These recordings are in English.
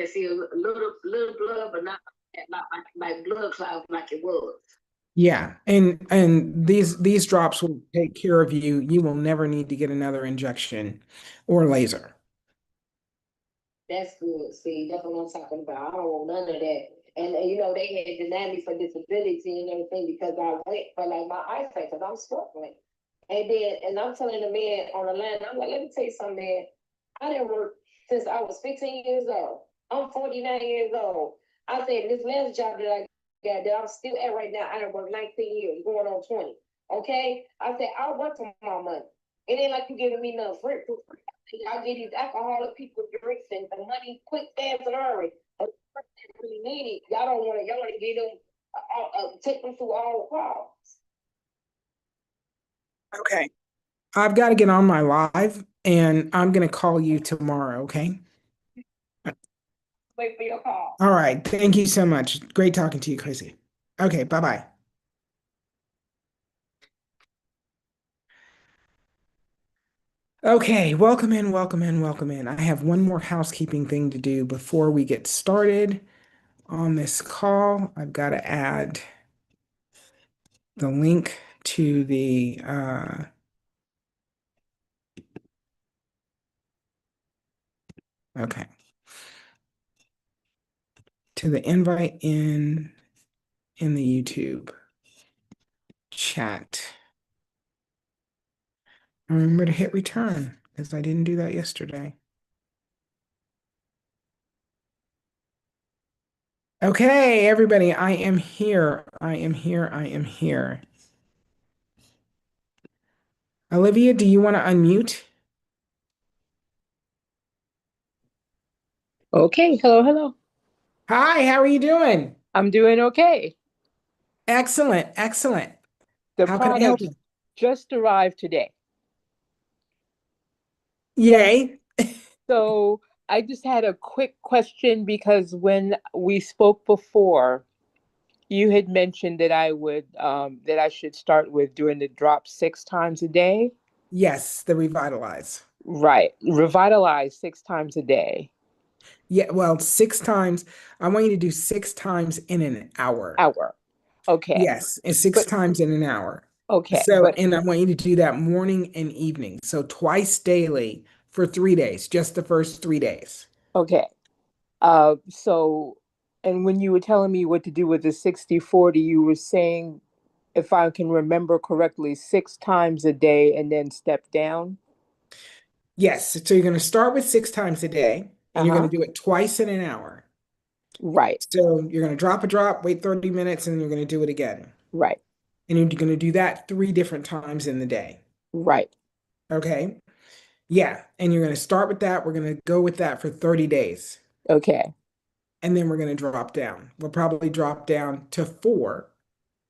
can see a little blood, but not like blood clots like it was. Yeah, and these drops will take care of you. You will never need to get another injection or laser. That's good. See, that's what I'm talking about. I don't want none of that. And they had denied me for disability and everything because I went for like my eyesight because I'm struggling. And I'm telling the man on the line, I'm like, let me tell you something, man. I didn't work since I was 15 years old. I'm 49 years old. I said, this last job that I got that I'm still at right now, I done worked 19 years, going on 20. Okay? I said, I work for my money. It ain't like you giving me nothing free. I get these alcoholic people drinks and the money quick, fast, and hurry. But they really need it. Y'all want to get them, take them through all the problems. Okay. I've got to get on my live and I'm going to call you tomorrow, okay? Wait for your call. All right. Thank you so much. Great talking to you, Chrissy. Okay, bye-bye. Okay, welcome in, welcome in, welcome in. I have one more housekeeping thing to do before we get started on this call. I've got to add the link to the okay, to the invite in the YouTube chat. Remember to hit return because I didn't do that yesterday. Okay, everybody, I am here. I am here. I am here. Olivia, do you want to unmute? Okay, hello. Hi, how are you doing? I'm doing okay. Excellent, excellent. The How can I help product you? just arrived today. Yay. So I just had a quick question because when we spoke before, you had mentioned that that I should start with doing the drop 6 times a day. Yes, the revitalize. Right. Revitalize 6 times a day. Yeah, well, 6 times. I want you to do 6 times in an hour. Hour. Okay. Yes, and six But times in an hour. okay, So, but and I want you to do that morning and evening. So twice daily for 3 days, just the first 3 days. okay. So and when you were telling me what to do with the 60/40, you were saying, if I can remember correctly, 6 times a day and then step down. Yes, so you're going to start with 6 times a day and you're going Uh-huh. to do it twice in an hour. Right, So you're going to drop a drop, wait 30 minutes, and then you're going to do it again. right, And you're going to do that 3 different times in the day. right. Okay. Yeah. And you're going to start with that. We're going to go with that for 30 days. Okay, And then we're going to drop down. We'll probably drop down to 4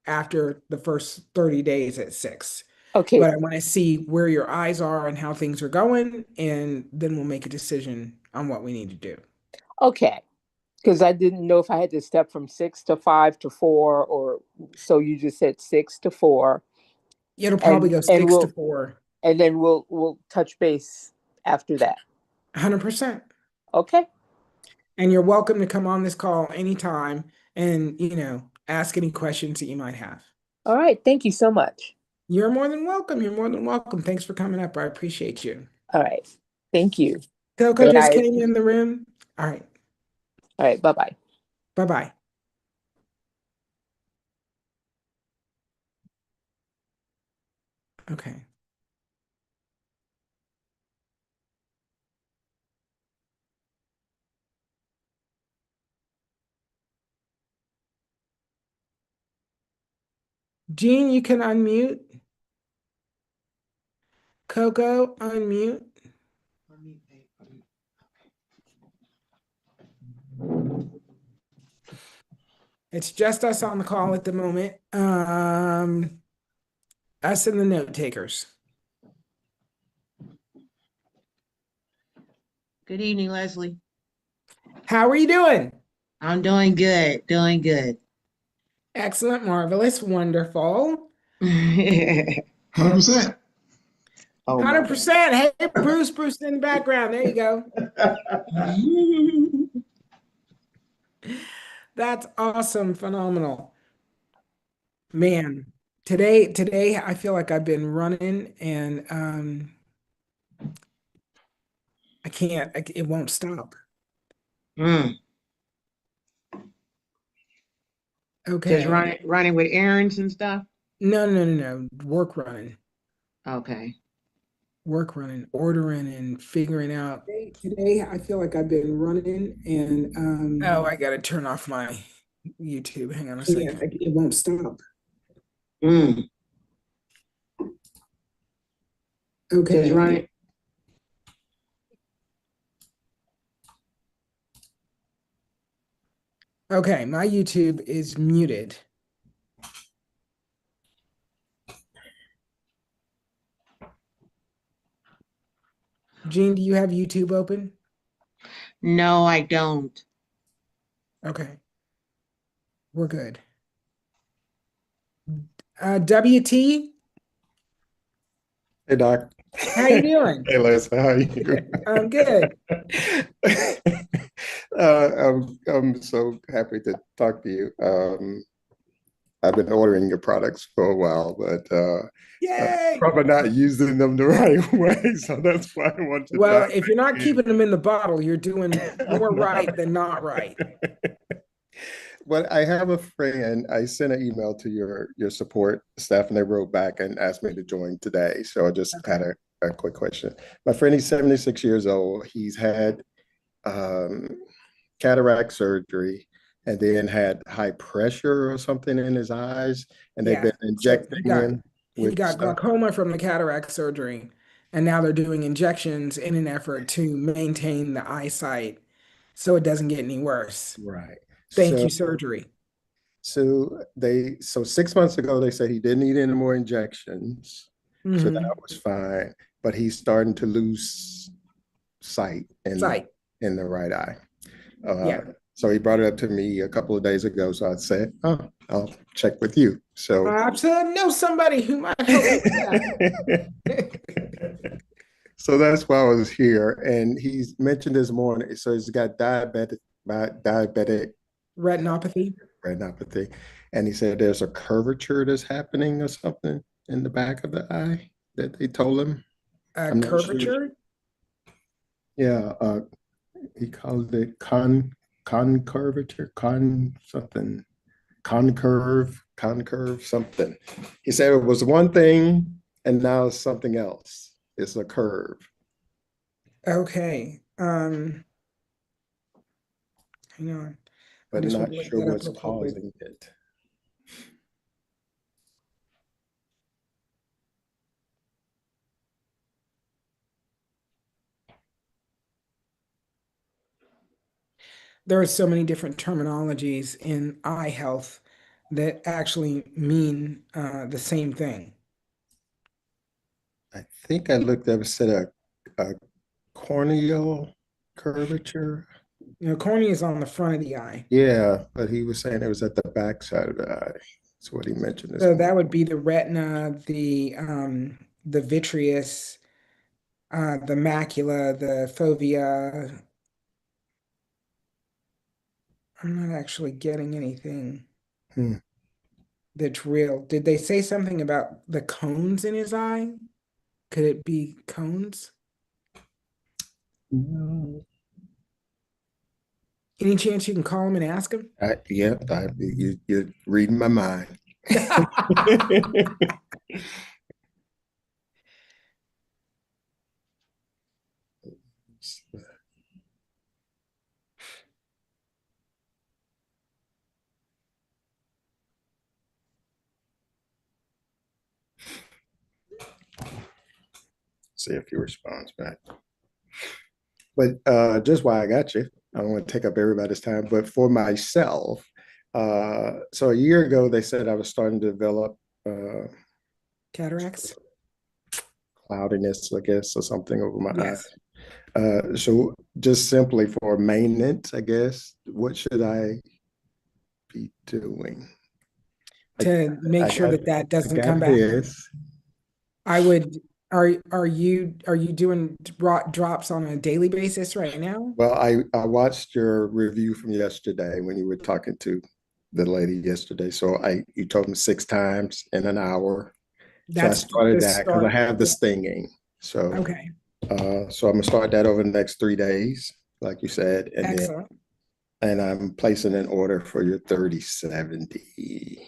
after the first 30 days at 6. okay, But I want to see where your eyes are and how things are going. And then we'll make a decision on what we need to do. okay. Because I didn't know if I had to step from 6 to 5 to 4, or so you just said 6 to 4, It'll probably and go and 6 to we'll 4. and then we'll touch base after that. 100%. Okay. And you're welcome to come on this call anytime and, ask any questions that you might have. All right. Thank you so much. You're more than welcome. You're more than welcome. Thanks for coming up. I appreciate you. All right. Thank you. Coco And just I came in the room. All right. All right. Bye-bye. Bye-bye. Okay. Jean, you can unmute. Coco, unmute. It's just us on the call at the moment. Us and the note takers. Good evening, Leslie. How are you doing? I'm doing good, doing good. Excellent, marvelous, wonderful. 100%. Oh my God. 100%. Hey, Bruce in the background. There you go. That's awesome, phenomenal. Man, today I feel like I've been running and I can't, it won't stop. Mm. Just Okay. running with errands and stuff. No. Work running. Okay. Work running, ordering and figuring out. Today I feel like I've been running and oh, I gotta turn off my YouTube. Hang on a second. It won't stop. Mm. Okay. Just running. Okay, my YouTube is muted. Gene, do you have YouTube open? No, I don't. Okay, we're good. WT, Hey, Doc. how you doing? Hey, Leslie, how are you? I'm good. I'm so happy to talk to you. I've been ordering your products for a while, but Yay! probably not using them the right way. So that's why I want to Well, dive if you're not in. keeping them in the bottle, you're doing more I'm not. right than not right. But I have a friend. I sent an email to your support staff, and they wrote back and asked me to join today. So I just had Okay. a quick question. My friend, he's 76 years old. He's had um, cataract surgery, and then had high pressure or something in his eyes, and they've Yeah. been So injecting him he with got stuff. glaucoma from the cataract surgery, and now they're doing injections in an effort to maintain the eyesight so it doesn't get any worse. Right. Thank So you, surgery. so 6 months ago they said he didn't need any more injections. So that Hmm. was fine. But he's starting to lose sight Sight. in the right eye. Yeah. So he brought it up to me a couple of days ago. So I said, oh, I'll check with you. I So absolutely know somebody who might help you with that. so that's why I was here. And he's mentioned this morning. So he's got diabetic Retinopathy, retinopathy. And he said there's a curvature that's happening or something in the back of the eye that they told him. I'm not sure. curvature. Yeah, he called it concurvature, something, concurve something. He said it was one thing and now it's something else. It's a curve. Okay. Hang on. I But just want not to look sure that up what's real quick. causing it. There are so many different terminologies in eye health that actually mean the same thing. I think I looked up, it said a corneal curvature. You know, cornea is on the front of the eye. Yeah, but he was saying it was at the back side of the eye. That's what he mentioned this So morning. that would be the retina, the vitreous, the macula, the fovea. I'm not actually getting anything Hmm. that's real. Did they say something about the cones in his eye? Could it be cones? No. Any chance you can call him and ask him? You're reading my mind. See if he responds back. But just why I got you, I don't want to take up everybody's time, but for myself, so a year ago, they said I was starting to develop Cataracts? cloudiness, I guess, or something over my eye. Yes. So just simply for maintenance, I guess, what should I be doing? To make I sure got that that I doesn't come got back. this. I would Are you doing drops on a daily basis right now? Well, I watched your review from yesterday when you were talking to the lady yesterday. So you told me 6 times in an hour. So I That's started the that because I start. have the stinging. So Okay, so I'm gonna start that over the next 3 days, like you said, excellent. and I'm placing an order for your 3070.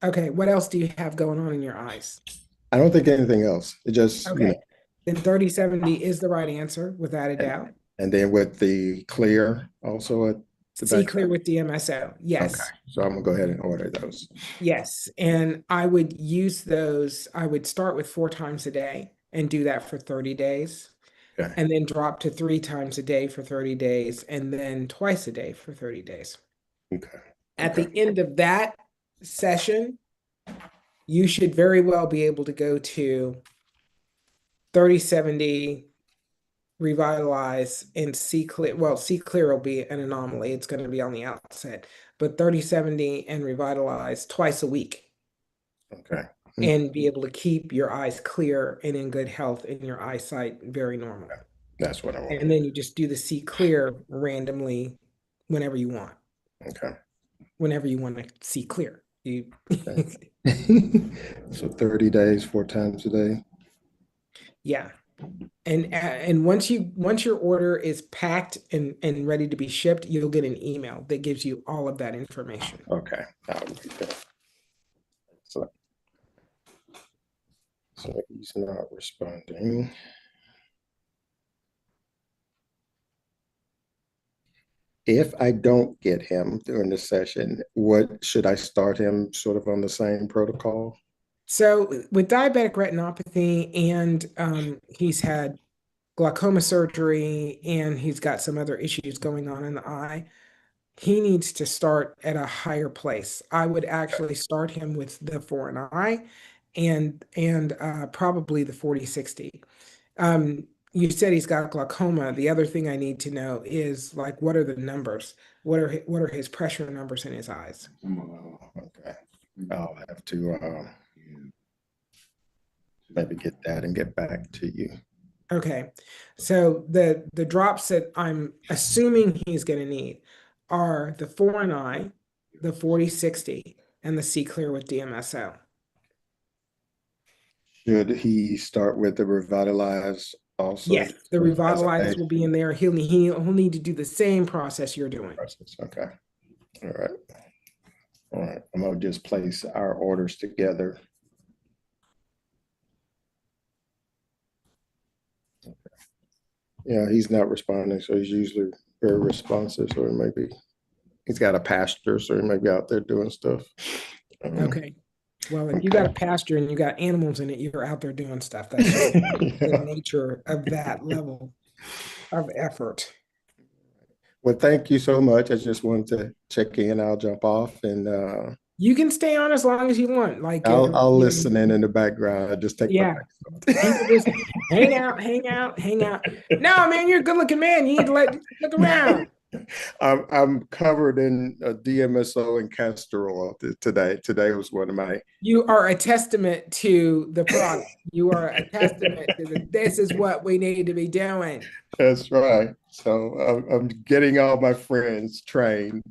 Okay, what else do you have going on in your eyes? I don't think anything else. It just, Okay, then 3070 is the right answer, without a and, doubt. and then with the clear also at the See back. clear with DMSO. Okay, Yes. so I'm gonna go ahead and order those. Yes. And I would use those, I would start with 4 times a day and do that for 30 days. Okay, And then drop to 3 times a day for 30 days and then twice a day for 30 days. okay, At okay. the end of that session, you should very well be able to go to 3070, revitalize, and see clear. Well, see clear will be an anomaly. It's going to be on the outset, but 3070 and revitalize twice a week Okay. and be able to keep your eyes clear and in good health and your eyesight very normal. That's what I want. And then you just do the see clear randomly whenever you want. Okay. Whenever you want to see clear. You Okay. So 30 days, 4 times a day. yeah. And once your order is packed and ready to be shipped, you'll get an email that gives you all of that information. Okay. I'll do that. So he's not responding. If I don't get him during the session, what should I start him sort of on the same protocol? So with diabetic retinopathy and he's had glaucoma surgery and he's got some other issues going on in the eye, he needs to start at a higher place. I would actually start him with the 4 and probably the 40/60. You said he's got glaucoma. The other thing I need to know is like, what are the numbers? What are his pressure numbers in his eyes? Okay. I'll have to maybe get that and get back to you. Okay, so the drops that I'm assuming he's going to need are the 4 and the 40/60, and the C clear with DMSO. Should he start with the revitalize also? Yes, the As a revitalize base will be in there. He'll need to do the same process you're doing. process? Okay. All right. All right. I'm gonna just place our orders together. Yeah, he's not responding, so he's usually very responsive. So maybe he's got a pasture, so he may be out there doing stuff. Okay. Well, if you got a pasture and you got animals in it, you're out there doing stuff. That's just the nature of that level of effort. Well, thank you so much. I just wanted to check in. I'll jump off and You can stay on as long as you want. Like I'll listen in the background. I just take my yeah. People just hang out, hang out, hang out. No, man, you're a good looking man. You need to look around. I'm covered in DMSO and castor oil today. Today was one of my. You are a testament to the product. You are a testament to this is what we need to be doing. That's right. So I'm getting all my friends trained.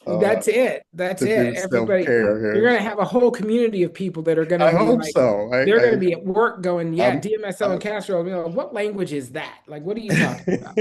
That's it. That's to it. do Everybody, self-care here. you're gonna have a whole community of people that are gonna I be hope like, so. they're gonna be at work going, yeah, DMSO and I'm- castor oil. You know, what language is that? Like, what are you talking about?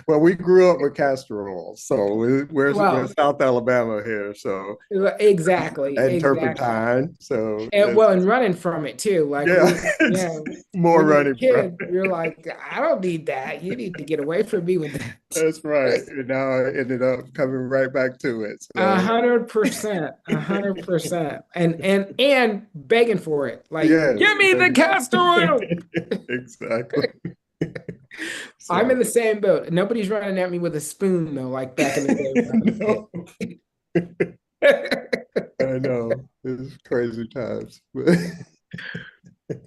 Well, we grew up with castor oil, so we're Well, South Alabama here, so exactly, and exactly. turpentine. So And well, and running from it too. Like, yeah, yeah, more when you're a running from kid, it. you're like, I don't need that. You need to get away from me with that. That's right. And now I ended up coming right back to it. So 100%, 100%, and begging for it. Like, yes, give me the castor oil. exactly. I'm in So, the same boat. Nobody's running at me with a spoon though, like back in the day when I was a kid. I know it's crazy times.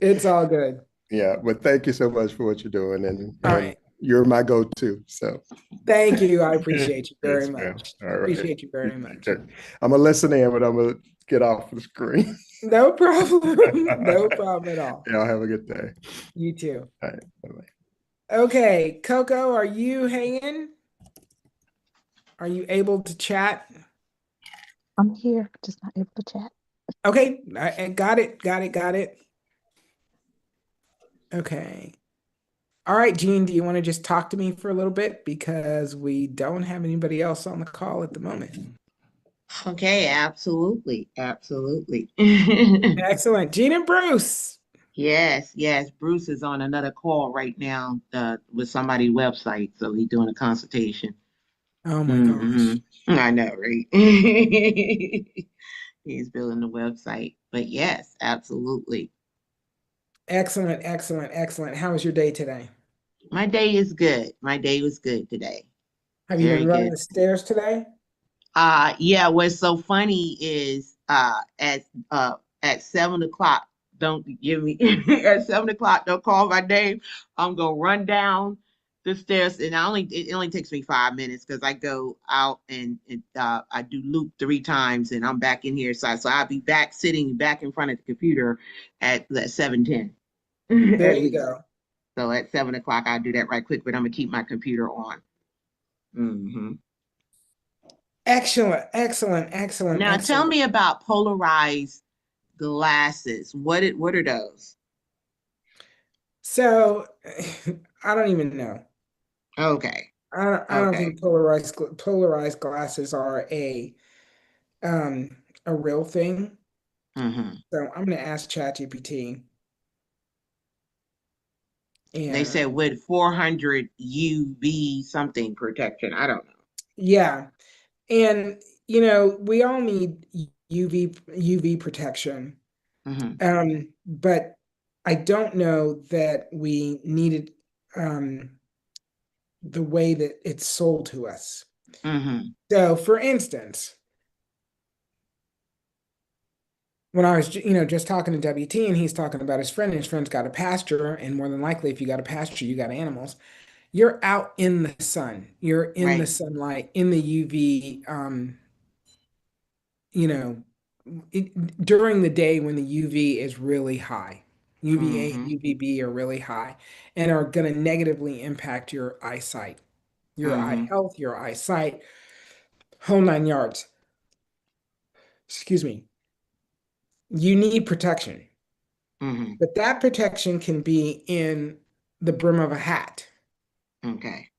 It's all good. Yeah, but thank you so much for what you're doing, and All right. you're my go-to. So Thank you. I appreciate you very yes, ma'am. much. All right. Appreciate you very much. I'm gonna listen in, but I'm gonna get off the screen. No problem. No problem at all. Y'all have a good day. You too. All right. Bye-bye. Okay, Coco, are you hanging? Are you able to chat? I'm here, just not able to chat. Okay, I got it, got it, got it. Okay. All right, Jean, do you want to just talk to me for a little bit? Because we don't have anybody else on the call at the moment. Okay, absolutely. Absolutely. Excellent. Jean and Bruce. Yes, yes. Bruce is on another call right now, with somebody's website, so he's doing a consultation. Oh my Hmm gosh. I know, right? He's building the website. But yes, absolutely. Excellent, excellent, excellent. How was your day today? My day is good. My day was good today. Have you been Very running good. the stairs today? Yeah, what's so funny is at 7 o'clock, don't give me at 7 o'clock, don't call my name. I'm gonna run down the stairs, and it only takes me 5 minutes because I go out and I do loop 3 times and I'm back in here. So I'll be back sitting back in front of the computer at 7:10 There at you least. go. So at 7 o'clock I'll do that right quick, but I'm gonna keep my computer on. Hmm Excellent, excellent, excellent, Now tell excellent. me about polarized glasses. What are those? So I don't even know. Okay. I don't Okay. think polarized glasses are a real thing. hmm So I'm gonna ask ChatGPT They said and with 400 UV something protection. I don't know. yeah, and we all need UV protection. Hmm But I don't know that we needed the way that it's sold to us. hmm So for instance, when I was, just talking to WT and he's talking about his friend, and his friend's got a pasture, and more than likely, if you got a pasture, you got animals. You're out in the sun. You're in the Right. sunlight, in the UV, you know, during the day when the UV is really high. UVA and hmm UVB are really high and are going to negatively impact your eyesight, your eye hmm health, your eyesight, whole 9 yards. Excuse me. You need protection. hmm But that protection can be in the brim of a hat. Okay.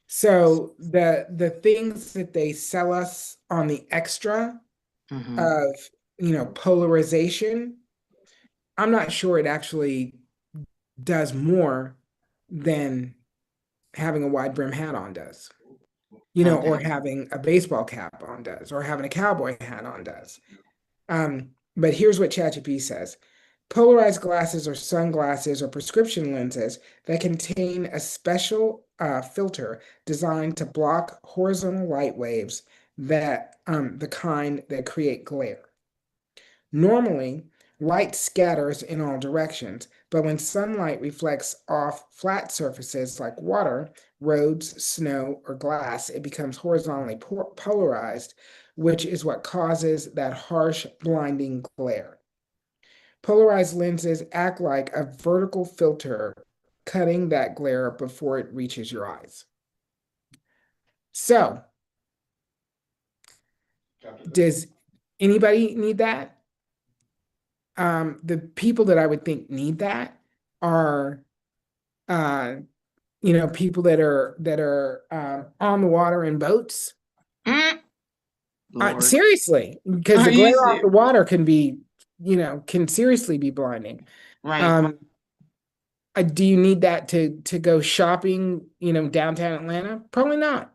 So the things that they sell us on the extra hmm of, polarization, I'm not sure it actually does more than having a wide brim hat on does. Or Okay. having a baseball cap on does, or having a cowboy hat on does. But here's what ChatGPT says. Polarized glasses or sunglasses or prescription lenses that contain a special filter designed to block horizontal light waves that the kind that create glare. Normally, light scatters in all directions, but when sunlight reflects off flat surfaces like water, roads, snow, or glass, it becomes horizontally polarized, which is what causes that harsh, blinding glare. Polarized lenses act like a vertical filter, cutting that glare before it reaches your eyes. So, does anybody need that? The people that I would think need that are, uh, people that are on the water in boats. Mm. Lord. Seriously, because Are the you glare off serious? the water can seriously be blinding. Right. Um, do you need that to go shopping, downtown Atlanta? Probably not.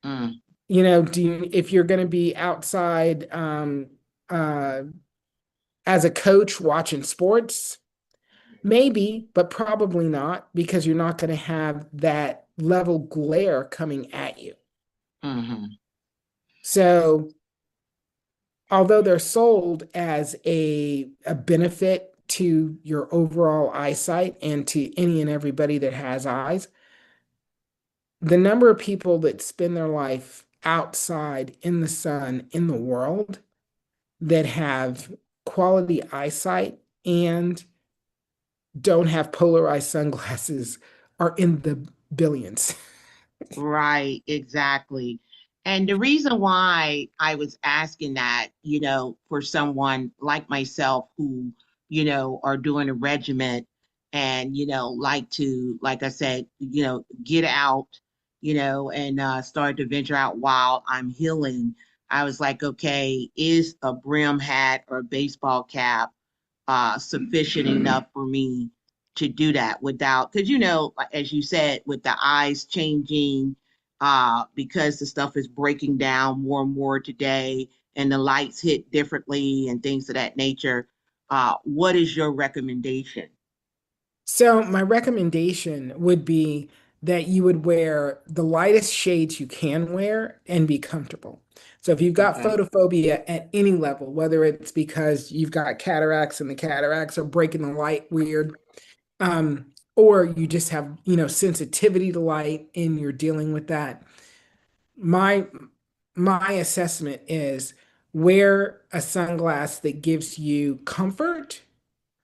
Mm. If you're going to be outside uh, as a coach watching sports, maybe, but probably not because you're not going to have that level glare coming at you. hmm So, although they're sold as a benefit to your overall eyesight and to any and everybody that has eyes, the number of people that spend their life outside in the sun in the world that have quality eyesight and don't have polarized sunglasses are in the billions. Right, exactly. And the reason why I was asking that, for someone like myself who, are doing a regiment and, like to, like I said, get out, and start to venture out while I'm healing. I was like, okay, is a brim hat or a baseball cap sufficient enough for me to do that without, because as you said, with the eyes changing, because the stuff is breaking down more and more today, and the lights hit differently and things of that nature. What is your recommendation? So my recommendation would be that you would wear the lightest shades you can wear and be comfortable. So if you've got Okay. photophobia at any level, whether it's because you've got cataracts and the cataracts are breaking the light weird, or you just have, sensitivity to light and you're dealing with that, my my assessment is wear a sunglass that gives you comfort.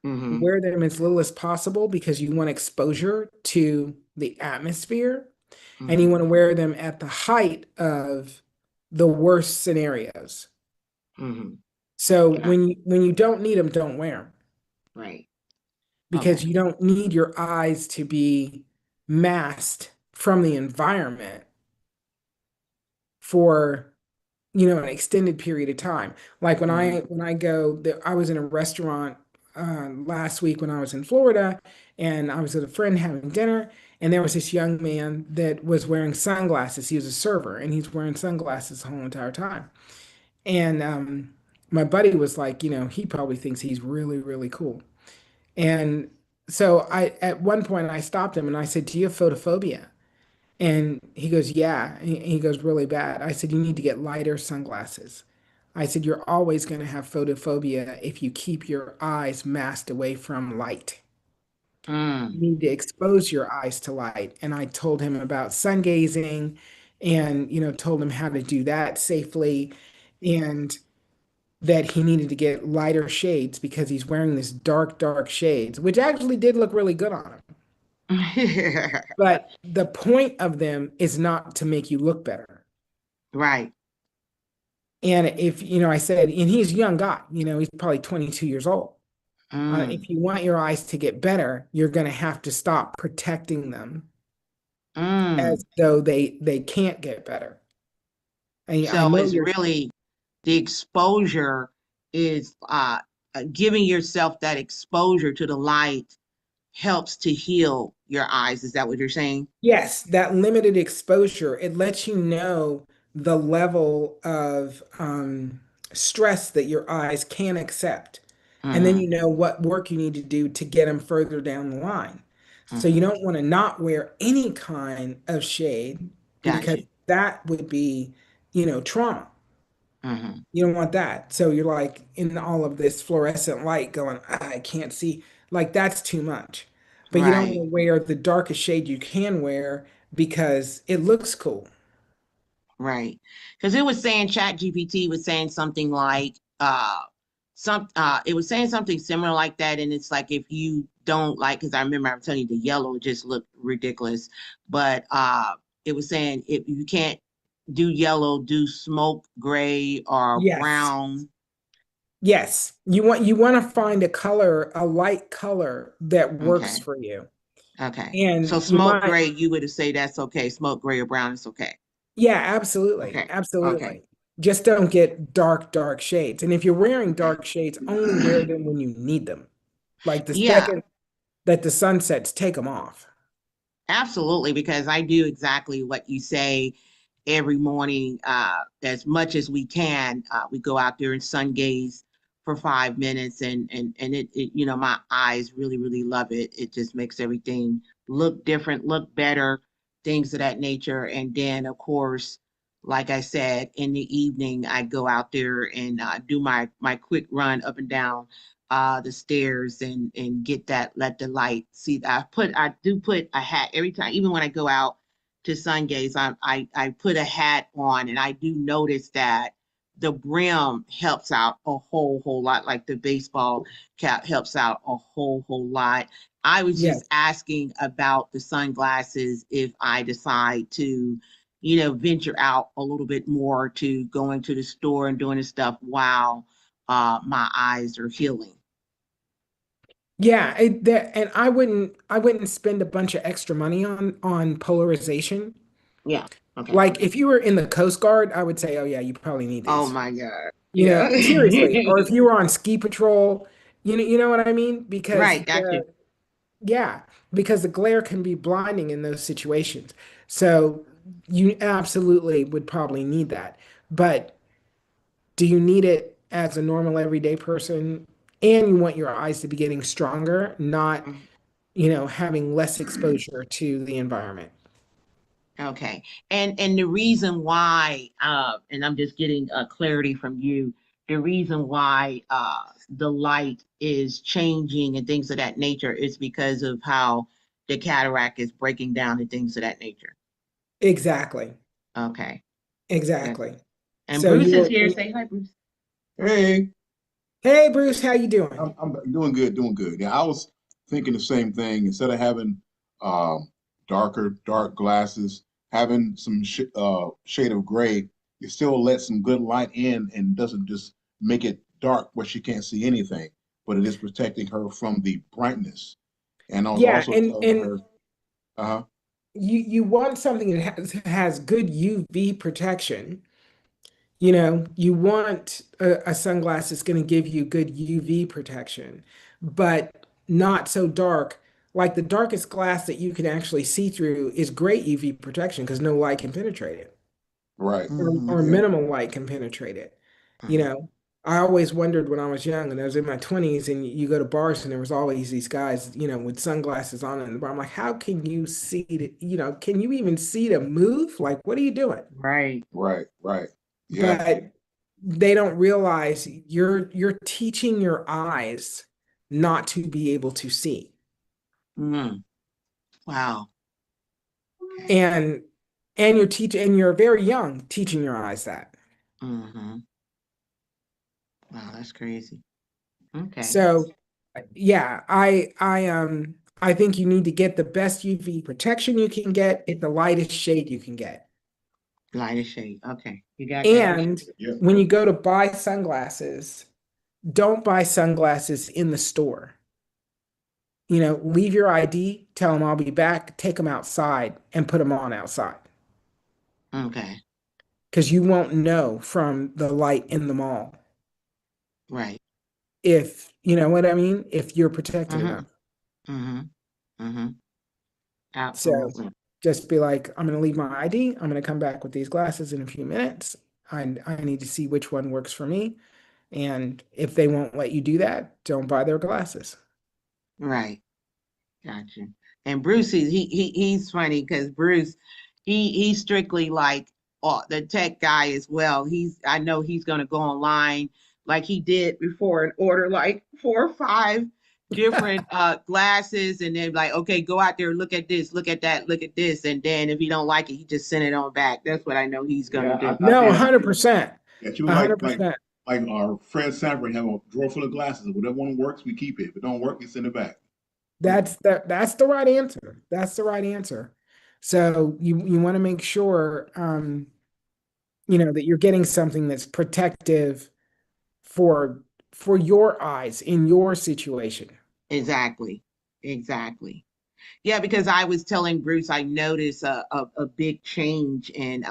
Mm-hmm. Wear them as little as possible because you want exposure to the atmosphere, and you Mm-hmm. want to wear them at the height of the worst scenarios. Mm-hmm. So Got when you don't need them, don't wear them right. because Okay. you don't need your eyes to be masked from the environment for an extended period of time. Like when Mm-hmm. I go there, I was in a restaurant last week when I was in Florida, and I was with a friend having dinner, and there was this young man that was wearing sunglasses. He was a server, and he's wearing sunglasses the whole entire time. And my buddy was like, he probably thinks he's really, really cool. And so at one point, I stopped him and I said, "Do you have photophobia?" And he goes, "Yeah." And he goes, "Really bad." I said, "You need to get lighter sunglasses." I said, "You're always going to have photophobia if you keep your eyes masked away from light. Mm. You need to expose your eyes to light." And I told him about sun gazing and, told him how to do that safely and that he needed to get lighter shades because he's wearing this dark, dark shades, which actually did look really good on him. But the point of them is not to make you look better. Right. And if, I said, and he's a young guy, he's probably 22 years old. Mm. If you want your eyes to get better, you're going to have to stop protecting them Mm. as though they can't get better. I So know it's you're, really the exposure is giving yourself that exposure to the light helps to heal your eyes. Is that what you're saying? yes, that limited exposure, it lets you know the level of stress that your eyes can accept. And then Mm-hmm. you know what work you need to do to get them further down the line. So you Mm-hmm. don't want to not wear any kind of shade Got because you. that would be, trauma. Mm-hmm. You don't want that. So you're like in all of this fluorescent light going, "Ah, I can't see." Like that's too much. But you don't want Right. to wear the darkest shade you can wear because it looks cool. Right. Because it was saying Chat GPT was saying something like it was saying something similar like that. And it's like if you don't like, because I remember I'm telling you the yellow just looked ridiculous. But it was saying if you can't do yellow, do smoke gray or Yes. brown. Yes. You want to find a color, a light color that works Okay. for you. Okay. So And you smoke might, gray, you would say that's okay. Smoke gray or brown is okay. yeah, absolutely. Okay. Okay. Absolutely. Just don't get dark, dark shades. And if you're wearing dark shades, only wear them when you need them. Like the Yeah. second that the sun sets, take them off. Absolutely, because I do exactly what you say every morning. As much as we can, we go out there and sun gaze for 5 minutes, and my eyes really really love it. It just makes everything look different, look better, things of that nature. And then, of course, like I said, in the evening, I go out there and do my quick run up and down the stairs and get that, let the light see. I do put a hat every time, even when I go out to sun gaze. I put a hat on, and I do notice that the brim helps out a whole lot, like the baseball cap helps out a whole lot. I was Yes. just asking about the sunglasses if I decide to, venture out a little bit more to going to the store and doing the stuff while my eyes are healing. Yeah, and I wouldn't spend a bunch of extra money on polarization. Yeah. Okay. Like if you were in the Coast Guard, I would say, oh yeah, you probably need Oh these. my God. You Yeah. know, seriously. Or if you were on ski patrol, you know what I mean? Because Right. Gotcha. yeah, because the glare can be blinding in those situations. So you absolutely would probably need that. But do you need it as a normal everyday person? And you want your eyes to be getting stronger, not, having less exposure to the environment. Okay. And the reason why, and I'm just getting clarity from you, the reason why the light is changing and things of that nature is because of how the cataract is breaking down and things of that nature. Exactly. Okay. Good. Exactly. And So Bruce you is were, here. Say hi, Bruce. Hey, hey Bruce, how you doing? I'm doing good, doing good. Yeah, I was thinking the same thing. Instead of having dark glasses, having some shade of gray, you still let some good light in and doesn't just make it dark where she can't see anything, but it is protecting her from the brightness. And I was Yeah, also telling and her, uh-huh, you want something that has good UV protection. You want a sunglass that's going to give you good UV protection, but not so dark. Like the darkest glass that you can actually see through is great UV protection because no light can penetrate it, right, Mm-hmm. or yeah, minimal light can penetrate it. You Mm-hmm. know, I always wondered when I was young and I was in my 20s and you go to bars and there was always these guys, with sunglasses on in the bar. I'm like, how can you see can you even see to move? Like, what are you doing? Right. right, yeah, But they don't realize you're teaching your eyes not to be able to see. Mm. Wow. Okay. And you're very young teaching your eyes that. Mm-hmm. Wow, that's crazy. Okay. So yeah, I think you need to get the best UV protection you can get at the lightest shade you can get. Lighter shade. Okay. You got that? And yeah, when you go to buy sunglasses, don't buy sunglasses in the store. Leave your ID, tell them I'll be back, take them outside and put them on outside. Okay. Because you won't know from the light in the mall Right. if, you know what I mean, if you're protected Mm-hmm. enough. Mm-hmm. Mm-hmm. So Absolutely. just be like, I'm going to leave my ID. I'm going to come back with these glasses in a few minutes. I need to see which one works for me. And if they won't let you do that, don't buy their glasses. Right. Gotcha. And Bruce, he's funny because Bruce, he's strictly like the tech guy as well. I know he's gonna go online like he did before and order like 4 or 5 different glasses, and then like, okay, go out there, look at this, look at that, look at this, and then if he don't like it, he just send it on back. That's what I know he's gonna yeah. do. I No, did that. 100%. That you like 100%. our Fred Sanford have a drawer full of glasses. Whatever one works, we keep it. If it don't work, we send it back. That's the right answer. That's the right answer. So you want to make sure that you're getting something that's protective for your eyes in your situation. Exactly. Exactly. Yeah, because I was telling Bruce I noticed a big change and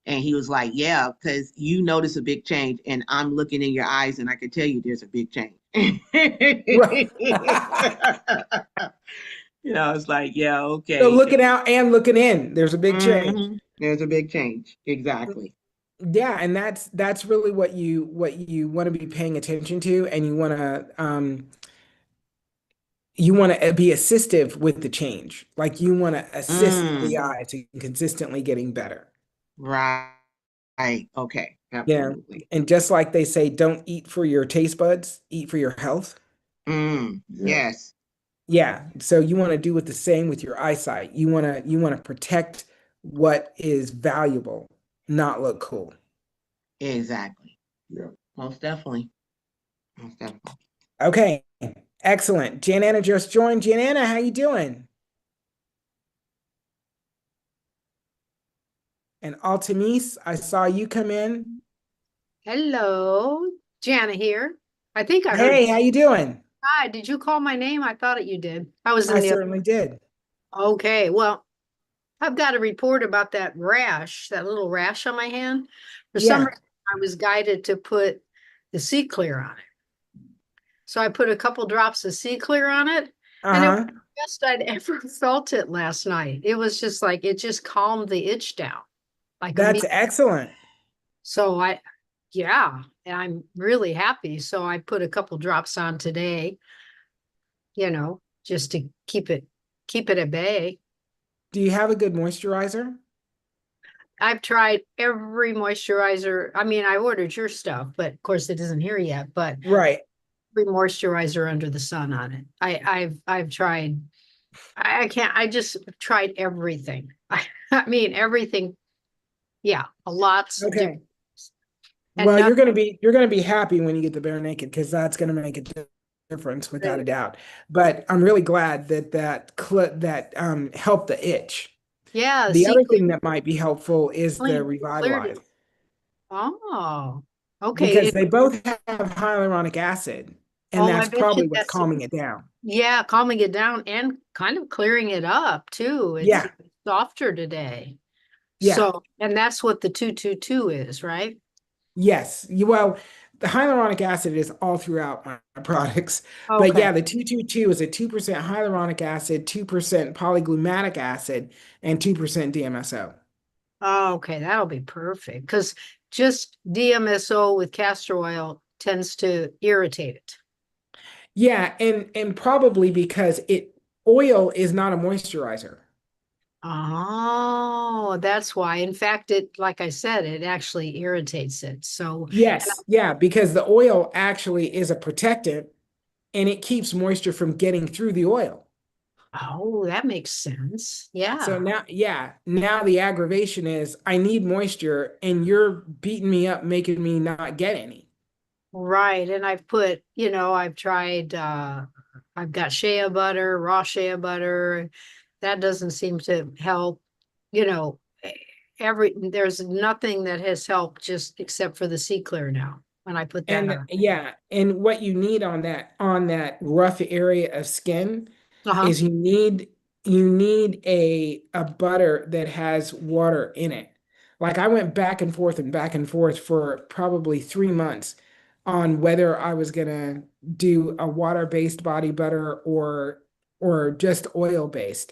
he was like, yeah, because you notice a big change and I'm looking in your eyes and I can tell you there's a big change. Right. It's like, yeah, So okay. looking out and looking in, there's a big change. There's a big change. Exactly. Yeah, and that's really what you want to be paying attention to, and you want to be assistive with the change. Like you want to assist the Mm, eye to consistently getting better. right. Okay. Yeah. Absolutely. And just like they say, don't eat for your taste buds, eat for your health. Yeah, Yes. Yeah. So you want to do it the same with your eyesight. You want to protect what is valuable, not look cool. Exactly. Yeah. Most definitely. Most definitely. Okay, excellent. Janana just joined. Janana, how you doing? And Altamise, I saw you come in. Hello, Jana here. I think I heard. Hey, how you doing? Hi, did you call my name? I thought you did. I was I in the. certainly did. Okay, well, I've got a report about that rash, that little rash on my hand. For some Yeah. reason, I was guided to put the C Clear on it. So I put a couple drops of C Clear on it, and it was Uh-huh. the best I'd ever felt it last night. It was just like it just calmed the itch down. Like That's excellent. So yeah, I'm really happy. So I put a couple drops on today, just to keep it at bay. Do you have a good moisturizer? I've tried every moisturizer. I mean, I ordered your stuff, but of course it isn't here yet, but Right. every moisturizer under the sun on it. I've tried, I can't, I just tried everything. I mean, everything. Yeah, a lot. Okay. And Well, nothing. you're gonna be happy when you get the bare naked because that's gonna make a difference without a doubt. But I'm really glad that helped the itch. Yeah, The see, other thing that might be helpful is the cleared Revitalize it. Oh, okay. because they both have hyaluronic acid, and Oh, I that's bet you probably what's that's, calming it down. yeah, calming it down and kind of clearing it up too. It's Yeah, softer today. yeah, So, and that's what the 222 is, right? yes. Well, the hyaluronic acid is all throughout my products, but Okay. yeah, the 222 is a 2% hyaluronic acid, 2% polyglutamic acid, and 2% DMSO. Oh, okay, that'll be perfect because just DMSO with castor oil tends to irritate it. Yeah, and probably because oil is not a moisturizer. Oh, that's why. In fact, like I said, it actually irritates it. So, and Yes, yeah, because the oil actually is a protectant and it keeps moisture from getting through the oil. oh, that makes sense. So Yeah. now, yeah, now the aggravation is I need moisture and you're beating me up, making me not get any. Right. And I've put, I've tried I've got shea butter, raw shea butter. That doesn't seem to help. You know, there's nothing that has helped just except for the C Clear now when I put that And on. yeah, and what you need on that rough area of skin Uh-huh. is you need a butter that has water in it. Like I went back and forth for probably 3 months on whether I was gonna do a water-based body butter or just oil-based.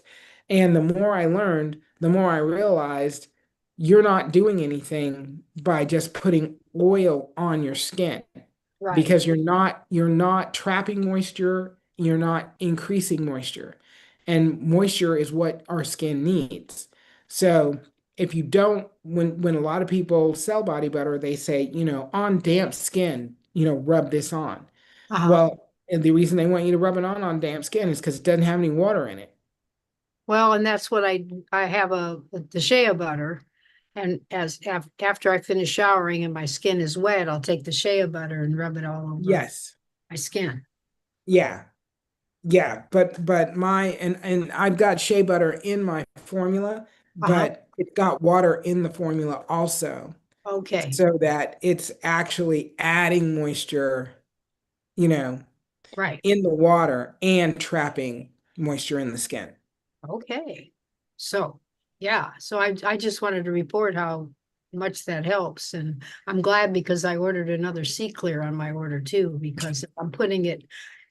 And the more I learned, the more I realized you're not doing anything by just putting oil on your skin Right. because you're not trapping moisture, you're not increasing moisture. And moisture is what our skin needs. So if you don't, when a lot of people sell body butter, they say, on damp skin, rub this on. Uh-huh. Well, and the reason they want you to rub it on damp skin is because it doesn't have any water in it. Well, and that's what I have the shea butter. And after I finish showering and my skin is wet, I'll take the shea butter and rub it all over Yes. my skin. Yeah. Yeah, but and I've got shea butter in my formula, Uh-huh. but it's got water in the formula also, Okay. so that it's actually adding moisture, you know, Right. in the water and trapping moisture in the skin. Okay. So, yeah. So I just wanted to report how much that helps. And I'm glad because I ordered another C Clear on my order too, because if I'm putting it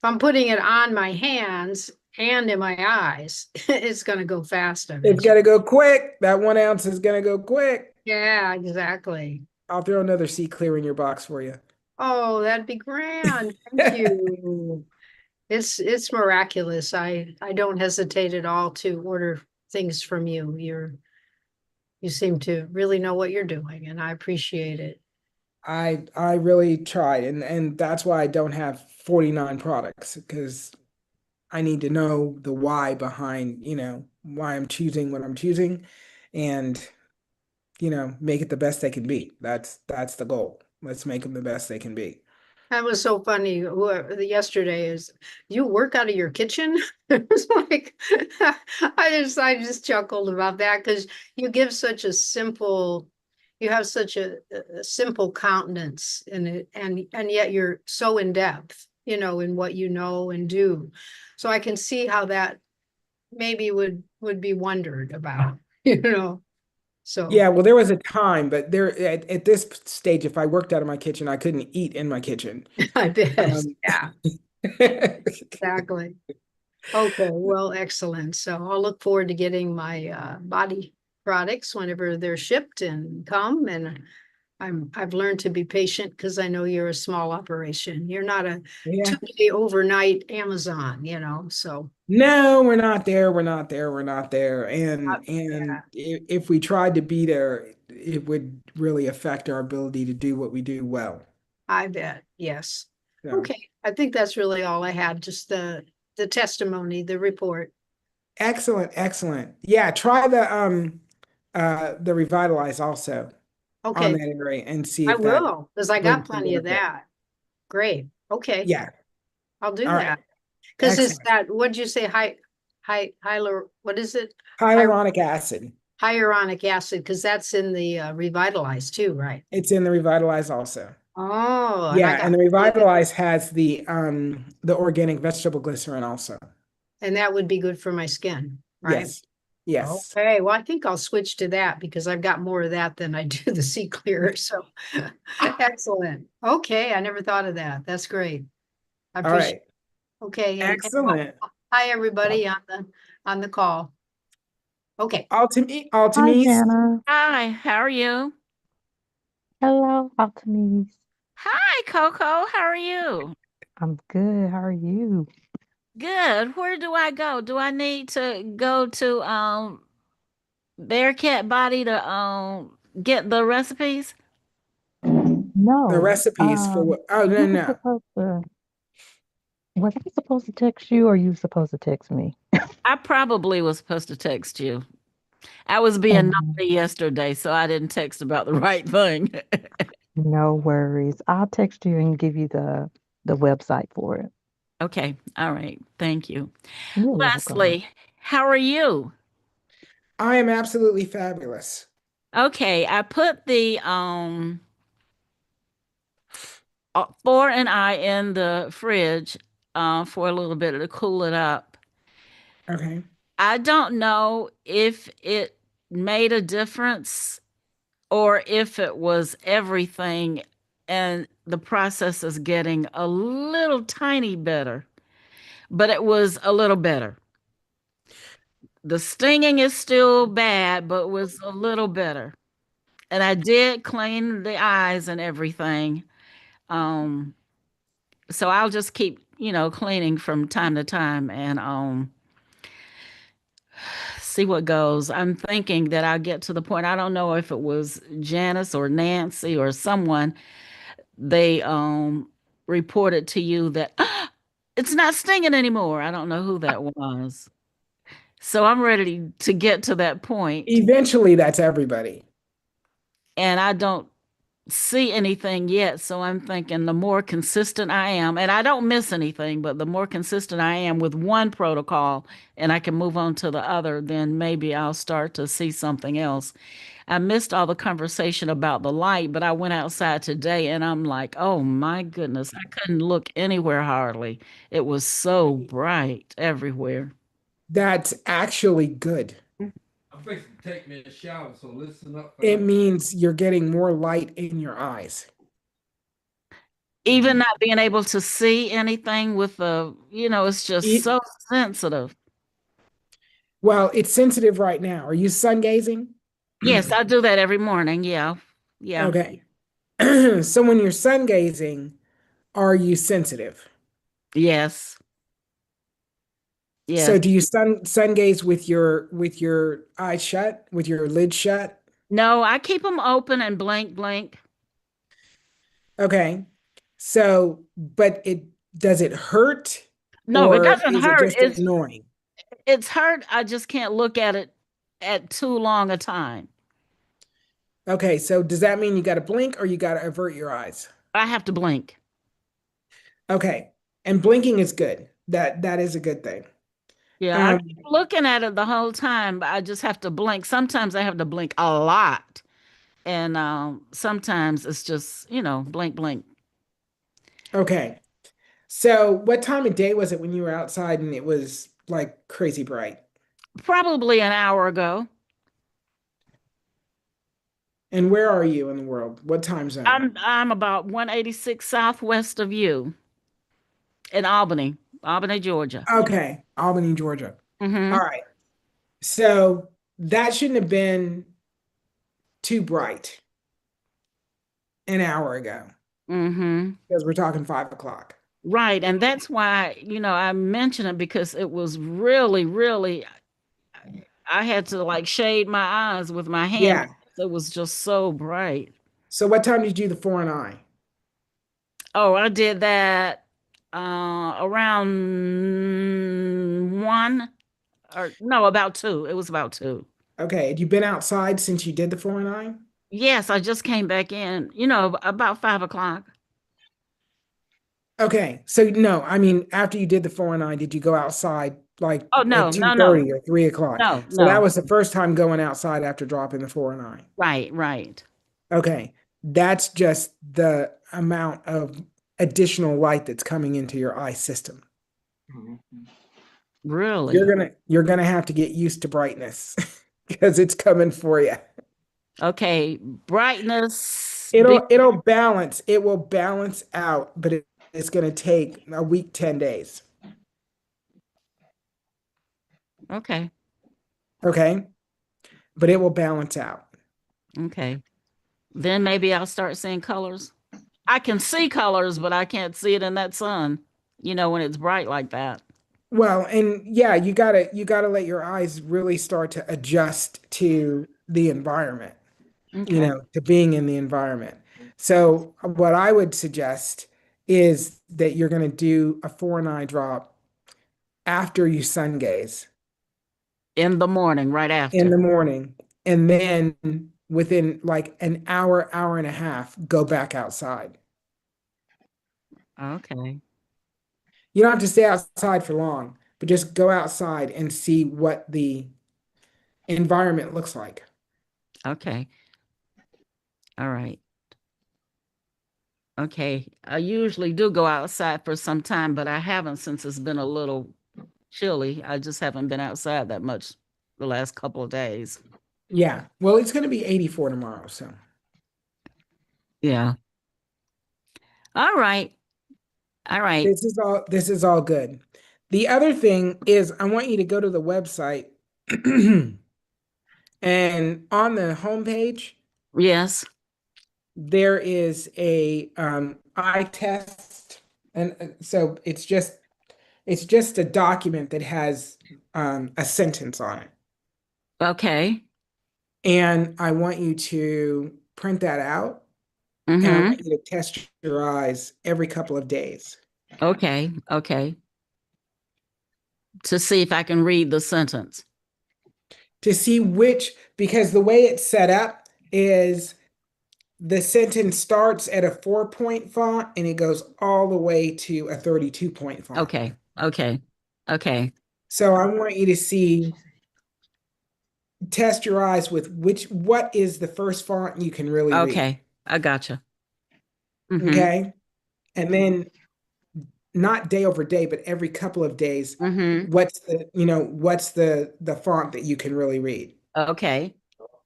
on my hands and in my eyes, it's gonna go fast It's eventually. gonna go quick. That 1 ounce is gonna go quick. Yeah, exactly. I'll throw another C clear in your box for you. Oh, that'd be grand. Thank you. It's miraculous. I don't hesitate at all to order things from you. You seem to really know what you're doing, and I appreciate it. I really tried, and that's why I don't have 49 products because I need to know the why behind, why I'm choosing what I'm choosing. And make it the best they can be. That's the goal. Let's make them the best they can be. That was so funny. Yesterday is you work out of your kitchen. It was like I just chuckled about that because you give such a simple, you have such a simple countenance in it, and yet you're so in depth, in what you know and do. So I can see how that maybe would be wondered about, So Yeah, well, there was a time, but at this stage, if I worked out of my kitchen, I couldn't eat in my kitchen. I bet. Um, Yeah, exactly. Okay, well, excellent. So I'll look forward to getting my body products whenever they're shipped and come. And I've learned to be patient because I know you're a small operation. You're not a yeah. 2 day overnight Amazon, so. No, we're not there. We're not there. We're not there. Yeah, If we tried to be there, it would really affect our ability to do what we do well. I bet. Yes. So Okay. I think that's really all I had, just the testimony, the report. excellent, excellent. Yeah, try the revitalize also on Okay, that area and see I if that will, because I got brings some plenty of benefit. that. Great. Okay, Yeah. I'll do All right. that. Because it's Excellent. that, what'd you say? What is it? Hyaluronic acid. Hyaluronic acid, because that's in the Revitalize too, right? It's in the revitalize also. Oh, and I Yeah, and got the plenty of that. revitalize has the organic vegetable glycerin also. And that would be good for my skin, right? Yes. Yes. Okay, well, I think I'll switch to that because I've got more of that than I do the sea clear. So excellent. Okay, I never thought of that. That's great. I All appreciate. right. Okay, and Excellent. hi everybody on the call. Okay. Alchemy, Hi, Alchemies. Jana. Hi, how are you? Hello, Optimies. Hi, Coco. How are you? I'm good. How are you? Good. Where do I go? Do I need to go to Bearcat Body to get the recipes? The No, recipes for what? Oh, no, you were no. supposed to, was I supposed to text you or you supposed to text me? I probably was supposed to text you. I was being Um, naughty yesterday, so I didn't text about the right thing. no worries. I'll text you and give you the website for it. Okay. All right. Thank you. You're welcome. Leslie, how are you? I am absolutely fabulous. Okay, I put the 4 and I in the fridge for a little bit to cool it up. Okay. I don't know if it made a difference or if it was everything and the process is getting a little tiny better, but it was a little better. The stinging is still bad, but was a little better. And I did clean the eyes and everything. Um, so I'll just keep, cleaning from time to time and see what goes. I'm thinking that I'll get to the point. I don't know if it was Janice or Nancy or someone. They reported to you that it's not stinging anymore. I don't know who that was. So I'm ready to get to that point, Eventually, that's everybody. and I don't see anything yet. So I'm thinking the more consistent I am, and I don't miss anything, but the more consistent I am with one protocol and I can move on to the other, then maybe I'll start to see something else. I missed all the conversation about the light, but I went outside today and I'm like, oh my goodness, I couldn't look anywhere hardly. It was so bright everywhere. That's actually good. I'm fixing to take me a shower, so listen up. It means you're getting more light in your eyes. Even not being able to see anything with it's just It, so sensitive. well, it's sensitive right now. Are you sun gazing? Yes, I do that every morning. Yeah. Yeah. Okay. So when you're sun gazing, are you sensitive? Yes. So Yes. do you sun gaze with your eyes shut, with your lid shut? No, I keep them open and blink. Okay. So, but does it hurt No, it or doesn't is it hurt. just annoying? It's hurt. I just can't look at it at too long a time. Okay, so does that mean you got to blink or you got to avert your eyes? I have to blink. Okay, and blinking is good. That is a good thing. Yeah, I keep looking at it the whole time, but I just have to blink. Sometimes I have to blink a lot. And sometimes it's just, blink, blink. Okay, so what time of day was it when you were outside and it was like crazy bright? Probably an hour ago. And where are you in the world? What time zone? I'm about 186 southwest of you in Albany, Georgia. Okay, Albany, Georgia. Mm-hmm. All right. So that shouldn't have been too bright an hour ago Mm-hmm. because we're talking 5 o'clock. Right. And that's why, I mentioned it because it was really, really, I had to like shade my eyes with my hand. Yeah. It was just so bright. So what time did you do the foreign eye? Oh, I did that around 1 or no, about 2. It was about 2. Okay. Had you been outside since you did the foreign eye? Yes, I just came back in, about 5 o'clock. Okay. So no, I mean, after you did the foreign eye, did you go outside like Oh, no, at no, no, 2:30 or 3 o'clock? no, So that no. was the first time going outside after dropping the foreign eye. Right, right. Okay. That's just the amount of additional light that's coming into your eye system. Really? You're gonna have to get used to brightness because it's coming for you. Okay, brightness. It'll balance. It will balance out, but it's gonna take a week, 10 days. Okay, Okay. But it will balance out. okay. Then maybe I'll start seeing colors. I can see colors, but I can't see it in that sun, when it's bright like that. Well, and yeah, you gotta let your eyes really start to adjust to the environment, Okay. to being in the environment. So what I would suggest is that you're gonna do a foreign eye drop after you sun gaze In the morning, right in after. the morning, and then within like an hour, hour and a half, go back outside. Okay, You don't have to stay outside for long, but just go outside and see what the environment looks like. okay. All right. Okay. I usually do go outside for some time, but I haven't since it's been a little chilly. I just haven't been outside that much the last couple of days. Yeah. Well, it's going to be 84 tomorrow, so. Yeah. All right. All right. This is all good. The other thing is I want you to go to the website and on the homepage Yes. there is a eye test, and so it's just a document that has a sentence on it. Okay. And I want you to print that out, and I Mm-hmm. want you to test your eyes every couple of days Okay. Okay. To see if I can read the sentence. to see because the way it's set up is the sentence starts at a 4-point font and it goes all the way to a 32-point font. Okay. Okay. Okay. So I want you to test your eyes with what is the first font you can really read. Okay. I gotcha. Mm-hmm. Okay. And then not day over day, but every couple of days, Mm-hmm. what's the font that you can really read? Okay.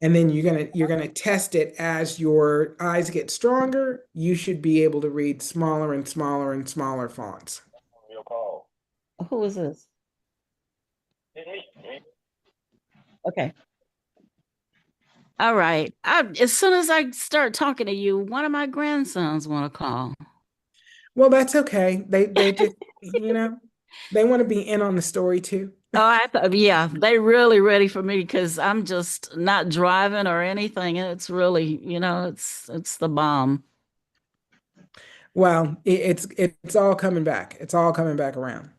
And then you're gonna test it as your eyes get stronger. You should be able to read smaller and smaller and smaller fonts. Who is this? Okay. All right. As soon as I start talking to you, one of my grandsons want to call. Well, that's okay. They just they want to be in on the story too. Oh, yeah, they really ready for me because I'm just not driving or anything. It's really, it's the bomb. Well, it's all coming back. It's all coming back around.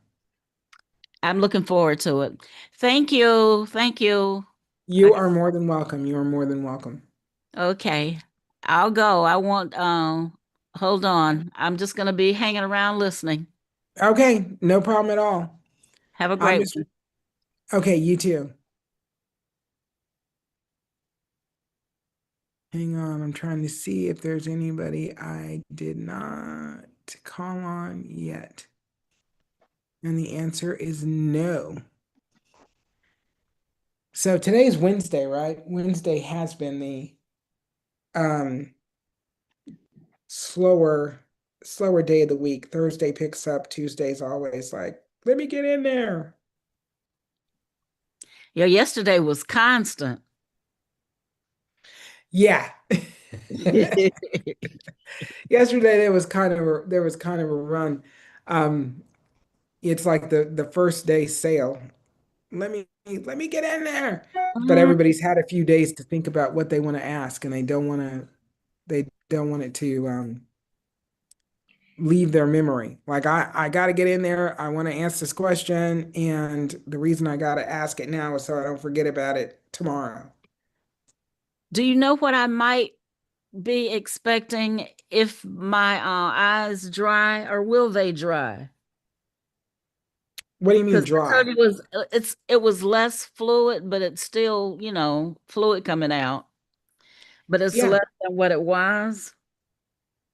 I'm looking forward to it. Thank you. Thank you. You are more than welcome. You are more than welcome. Okay. I'll go. I want, hold on. I'm just gonna be hanging around listening. Okay, no problem at all. Have a I'm great just one. okay, you too. Hang on, I'm trying to see if there's anybody I did not call on yet. And the answer is no. So today's Wednesday, right? Wednesday has been the um slower slower day of the week. Thursday picks up, Tuesday's always like, let me get in there. Yeah, yesterday was constant. Yeah. Yesterday there was kind of a run. Um it's like the first day sale. Let me get in there. But Mhm. everybody's had a few days to think about what they want to ask, and they don't want it to leave their memory. Like I got to get in there. I want to answer this question, and the reason I got to ask it now is so I don't forget about it tomorrow. Do you know what I might be expecting if my eyes dry, or will they dry? What do you mean Because I dry? told you it was less fluid, but it's still, fluid coming out, but it's Yeah. less than what it was.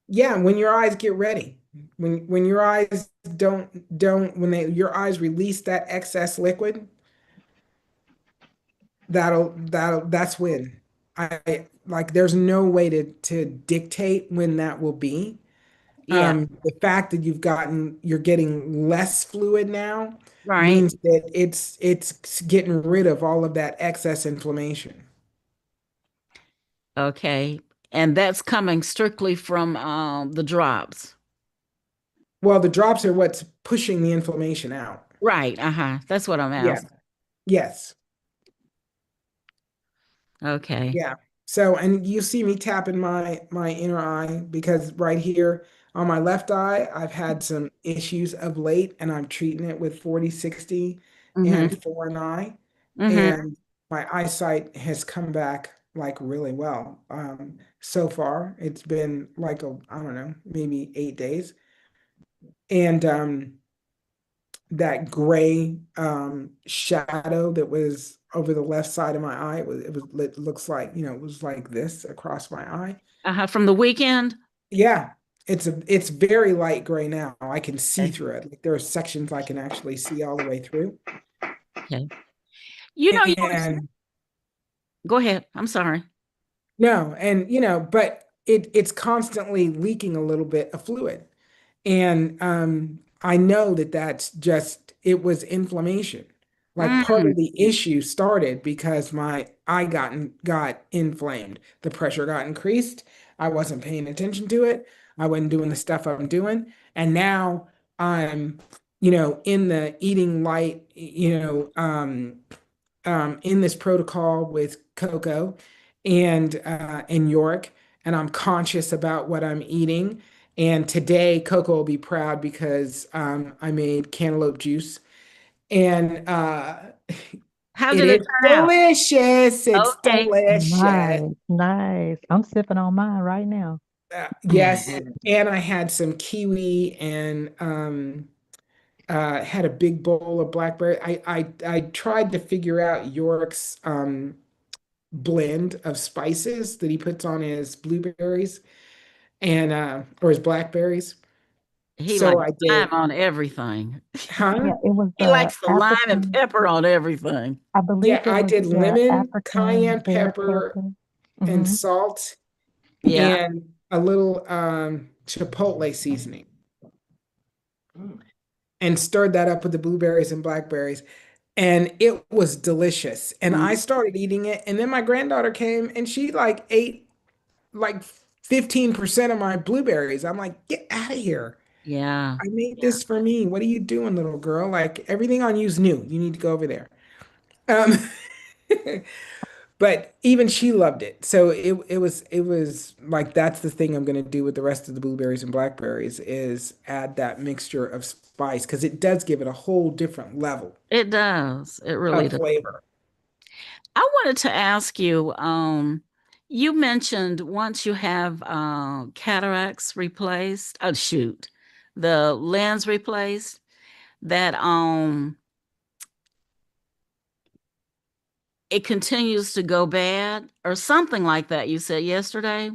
Yeah, when your eyes get ready. When your eyes don't when they your eyes release that excess liquid, that's when I like there's no way to dictate when that will be. Yeah, The fact that you're getting less fluid now right. means that it's getting rid of all of that excess inflammation. Okay. And that's coming strictly from the drops. Well, the drops are what's pushing the inflammation out. Right. Uh-huh. That's what I'm Yeah. asking. Yes. Okay. Yeah. So, and you see me tapping my inner eye because right here on my left eye, I've had some issues of late and I'm treating it with 40/60 Mm-hmm. and 4 eye. Mm-hmm. And my eyesight has come back like really well. So far, it's been like I don't know, maybe 8 days. And that gray shadow that was over the left side of my eye. It looks like, it was like this across my eye. Uh-huh. From the weekend. Yeah, it's very light gray now. I can see Okay. through it. Like there are sections I can actually see all the way through. Okay. You And go ahead. I'm sorry. no, and but it's constantly leaking a little bit of fluid. And I know that that's just, it was inflammation. Like part Mm, of the issue started because my eye got inflamed. The pressure got increased. I wasn't paying attention to it. I wasn't doing the stuff I'm doing. And now I'm, in the eating light, in this protocol with Coco and York, and I'm conscious about what I'm eating. And today, Coco will be proud because I made cantaloupe juice, and how it did it is turn out? delicious. It's Okay. delicious. Nice, nice. I'm sipping on mine right now. Yes, and I had some kiwi and had a big bowl of blackberry. I tried to figure out York's blend of spices that he puts on his blueberries and or his blackberries. He So likes I lime did, on everything. huh? Yeah, it was He likes the lime and African, pepper on everything. I believe Yeah, it I was, did yeah, lemon, African cayenne bell pepper, pepper. and Mm-hmm. salt, Yeah. and a little chipotle seasoning, and stirred that up with the blueberries and blackberries. And it was delicious. And I started eating it, and then my granddaughter came and she like ate like 15% of my blueberries. I'm like, get out of here. Yeah. I made this for me. What are you doing, little girl? Like everything on you is new. You need to go over there. Um, but even she loved it. So it was like that's the thing I'm gonna do with the rest of the blueberries and blackberries is add that mixture of spice because it does give it a whole different level It does. It really of does. flavor. I wanted to ask you, You mentioned once you have cataracts replaced, the lens replaced, that it continues to go bad or something like that, you said yesterday.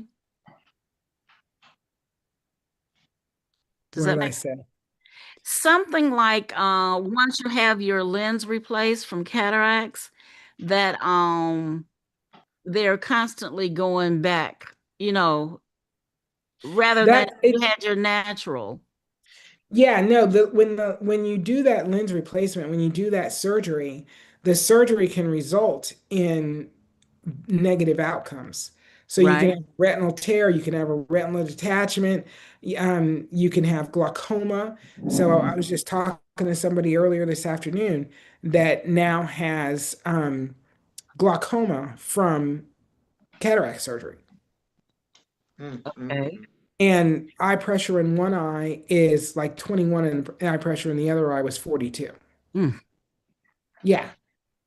Does What that did I make say? something like once you have your lens replaced from cataracts, that they're constantly going back, rather than That you it's had your natural. Yeah, no, when you do that lens replacement, when you do that surgery, the surgery can result in negative outcomes. So you can Right. have retinal tear, you can have a retinal detachment, you can have glaucoma. So I was just talking to somebody earlier this afternoon that now has glaucoma from cataract surgery. Okay. And eye pressure in one eye is like 21 and eye pressure in the other eye was 42. Mm. Yeah.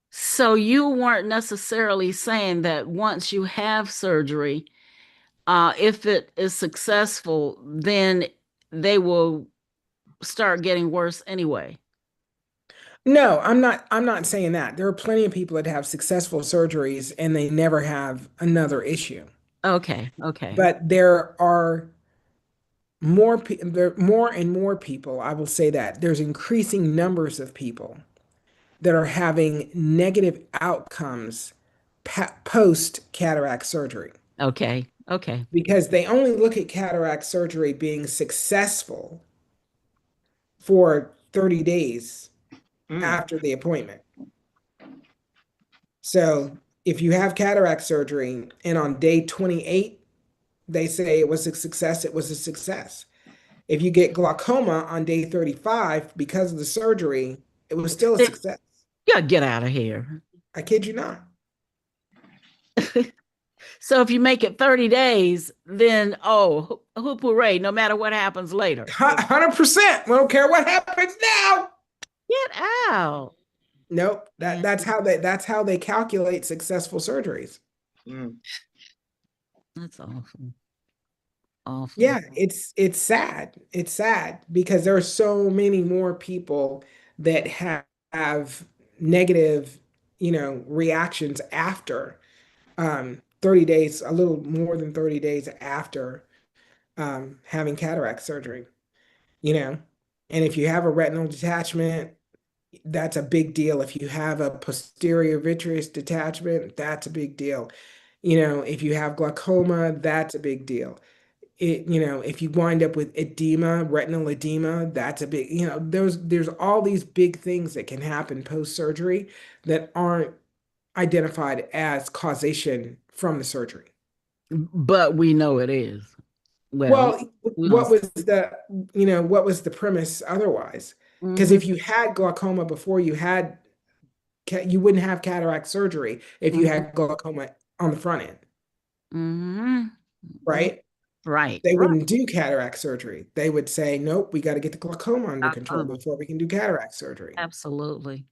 So you weren't necessarily saying that once you have surgery, if it is successful, then they will start getting worse anyway. No, I'm not saying that. There are plenty of people that have successful surgeries and they never have another issue. Okay. Okay. But there are more and more people, I will say that. There's increasing numbers of people that are having negative outcomes post cataract surgery Okay. Okay. because they only look at cataract surgery being successful for 30 days after the appointment. So if you have cataract surgery and on day 28, they say it was a success, it was a success. If you get glaucoma on day 35 because of the surgery, it was still a success. You gotta get out of here. I kid you not. So if you make it 30 days, then hoop hooray, no matter what happens later. 100%. We don't care what happens now. Get out. Nope. That's how they calculate successful surgeries. That's awful. Awful. Yeah, it's sad. It's sad because there are so many more people that have negative, reactions after 30 days, a little more than 30 days after having cataract surgery, you know. And if you have a retinal detachment, that's a big deal. If you have a posterior vitreous detachment, that's a big deal. If you have glaucoma, that's a big deal. If you wind up with edema, retinal edema, that's a big, there's all these big things that can happen post-surgery that aren't identified as causation from the surgery. But we know it is. Well, we what don't. was the premise otherwise? Because if you had glaucoma before you wouldn't have cataract surgery if you had glaucoma on the front end, right? Right. They wouldn't do cataract surgery. They would say, nope, we got to get the glaucoma under control before we can do cataract surgery. Absolutely.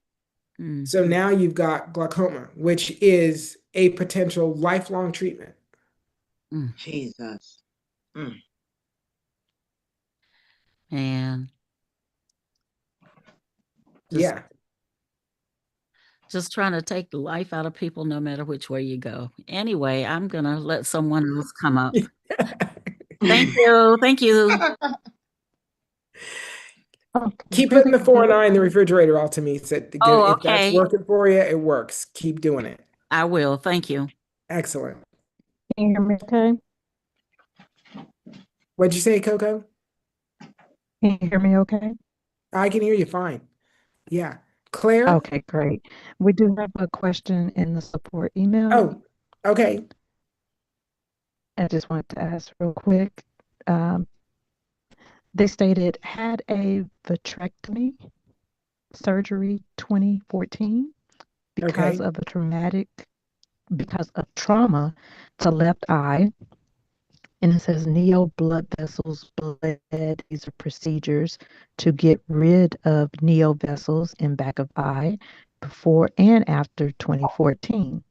So now you've got glaucoma, which is a potential lifelong treatment. Jesus. And Yeah. Just trying to take the life out of people no matter which way you go. Anyway, I'm going to let someone else come up. Thank you. Thank you. Keep putting the 4 and I in the refrigerator, Altamise. If that's Okay. working for you, it works. Keep doing it. I will. Thank you. Excellent. Can you hear me okay? What'd you say, Coco? Can you hear me okay? I can hear you fine. Yeah. Claire? Okay, great. We do have a question in the support email. Oh, okay. I just wanted to ask real quick. They stated had a vitrectomy surgery 2014 because of trauma to left eye. And it says neo blood vessels bled. These are procedures to get rid of neo vessels in back of eye before and after 2014.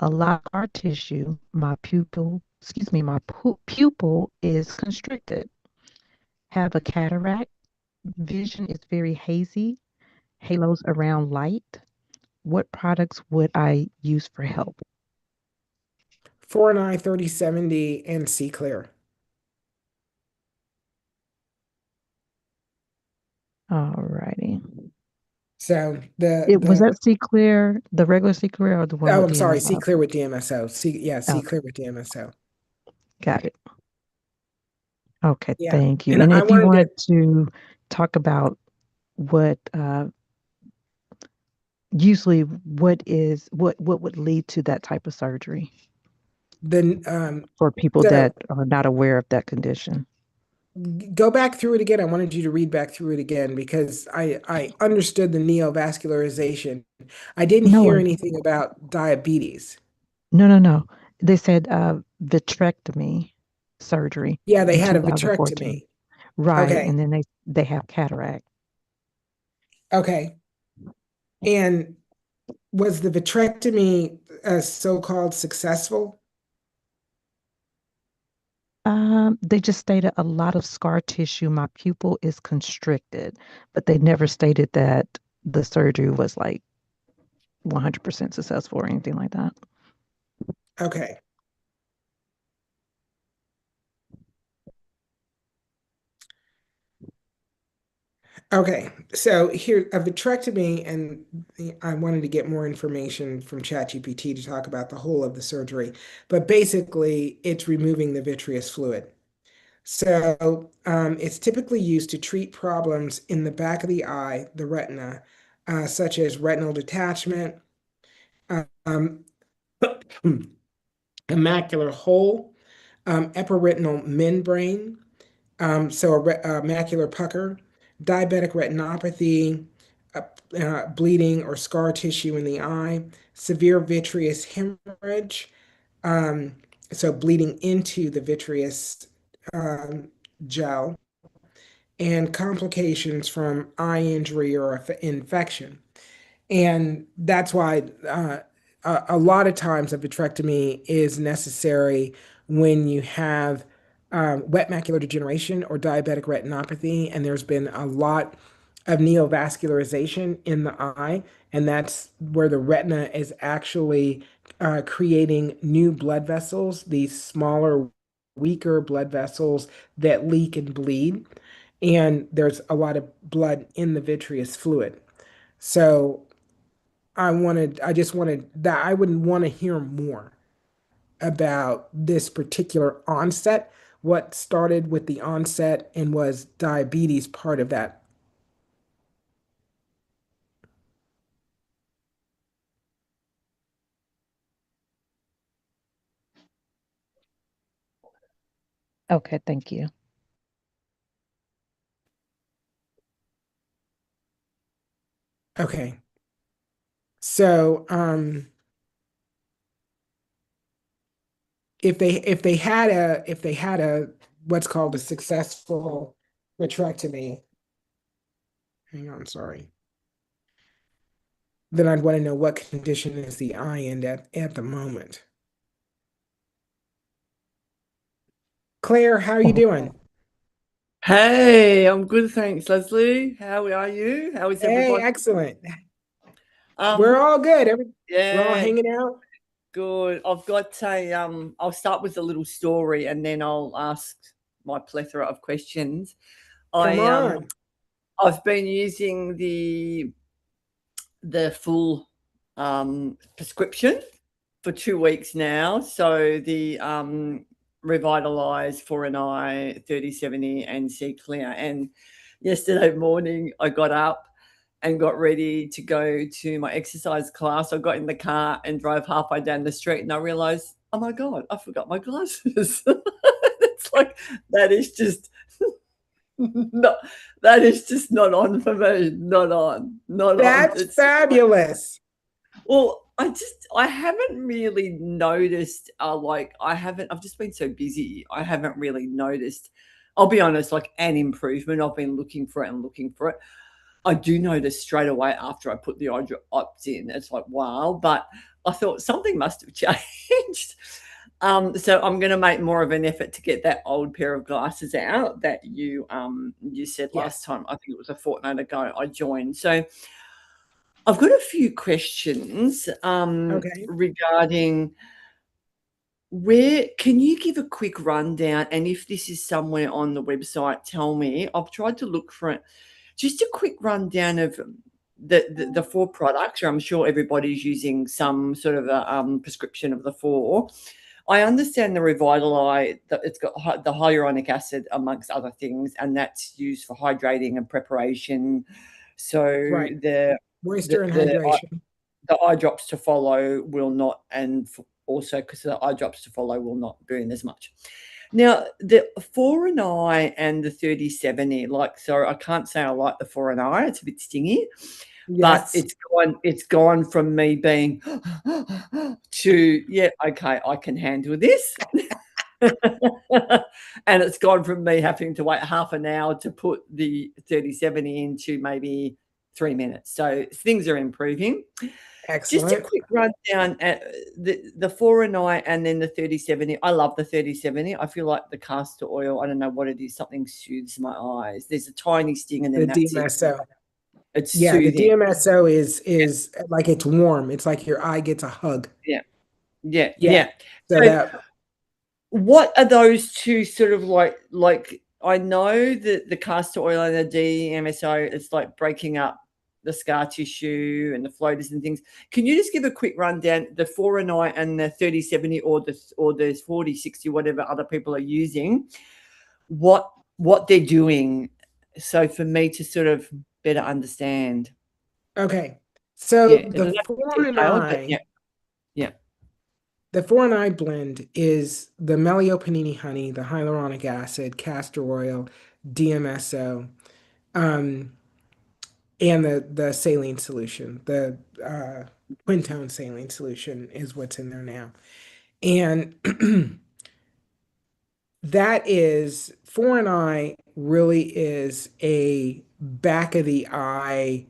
a lot of scar tissue. My pupil is constricted. Have a cataract. Vision is very hazy. Halos around light. What products would I use for help? 4 and I 3070 and C clear. Alrighty. So It was the that C clear, the regular C clear, or the one oh, with I'm sorry, C DMSO? clear with DMSO. C Oh, clear with DMSO. got it. Okay, Yeah. thank you. And And I if you wanted to wanted to talk about what usually what would lead to that type of surgery then for people so that are not aware of that condition. go back through it again. I wanted you to read back through it again because I understood the neovascularization. I didn't No, hear anything about diabetes. no. They said vitrectomy surgery Yeah, they in had a 2014. vitrectomy. Right, Okay. and then they have cataract. Okay. And was the vitrectomy so-called successful? They just stated a lot of scar tissue. My pupil is constricted, but they never stated that the surgery was like 100% successful or anything like that. Okay. Okay, so here a vitrectomy, and I wanted to get more information from ChatGPT to talk about the whole of the surgery, but basically it's removing the vitreous fluid. So it's typically used to treat problems in the back of the eye, the retina, such as retinal detachment, um, a macular hole, epiretinal membrane, so a macular pucker, diabetic retinopathy, bleeding or scar tissue in the eye, severe vitreous hemorrhage, um, so bleeding into the vitreous gel, and complications from eye injury or infection. And that's why a lot of times a vitrectomy is necessary when you have wet macular degeneration or diabetic retinopathy, and there's been a lot of neovascularization in the eye, and that's where the retina is actually creating new blood vessels, these smaller, weaker blood vessels that leak and bleed, and there's a lot of blood in the vitreous fluid. So I just wanted that I would want to hear more about this particular onset, what started with the onset and was diabetes part of that. Okay, thank you. Okay. So, if they had a what's called a successful vitrectomy, hang on, sorry, then I'd want to know what condition is the eye in at the moment. Claire, how are you doing? Hey, I'm good, thanks, Leslie. How are you? How is Hey, everybody? excellent. We're all good. We're all Yeah, hanging out. good. I've got a I'll start with a little story and then I'll ask my plethora of questions. Come on. I've been using the full prescription for 2 weeks now. So the Revitalize for an eye 3070 and C clear. And yesterday morning I got up and got ready to go to my exercise class. I got in the car and drove halfway down the street and I realized, oh my God, I forgot my glasses. It's like that is just no, that is just not on for me. Not on. Not on. That's It's fabulous. well, I haven't really noticed, I've just been so busy. I haven't really noticed, I'll be honest, like an improvement. I've been looking for it and looking for it. I do notice straight away after I put the eye drops in. It's like, wow. But I thought something must have changed. So I'm going to make more of an effort to get that old pair of glasses out that you said last Yes. time. I think it was a fortnight ago I joined. So I've got a few questions Okay. regarding where can you give a quick rundown? And if this is somewhere on the website, tell me. I've tried to look for it. Just a quick rundown of the four products. I'm sure everybody's using some sort of a prescription of the four. I understand the Revitali, that it's got the hyaluronic acid amongst other things, and that's used for hydrating and preparation. So Right. the Moisture and the hydration. eye drops to follow will not, and also because the eye drops to follow will not burn as much. Now, the 4 and I and the 3070, like, so I can't say I like the 4 and I, it's a bit stingy, but Yes. it's gone from me being to, yeah, okay, I can handle this. And it's gone from me having to wait half an hour to put the 3070 into maybe 3 minutes. So things are improving. Just a Excellent. quick rundown at the 4 and I and then the 3070. I love the 3070. I feel like the castor oil, I don't know what it is, something soothes my eyes. There's a tiny sting and The then that's it. DMSO. It's Yeah, the soothing. DMSO is like it's warm. It's like your eye gets a hug. Yeah. Yeah. Yeah. Yeah. So So that what are those two sort of like I know that the castor oil and the DMSO, it's like breaking up the scar tissue and the floaters and things. Can you just give a quick rundown the 4 and I and the 3070 or the 4060, whatever other people are using, what they're doing, so for me to sort of better understand. okay. So Yeah, it the doesn't have to four be and detailed, but I, yeah. Yeah. the 4 and I blend is the Melio honey, the hyaluronic acid, castor oil, DMSO, um, and the saline solution. The quintone saline solution is what's in there now. And that is 4 and I really is a back of the eye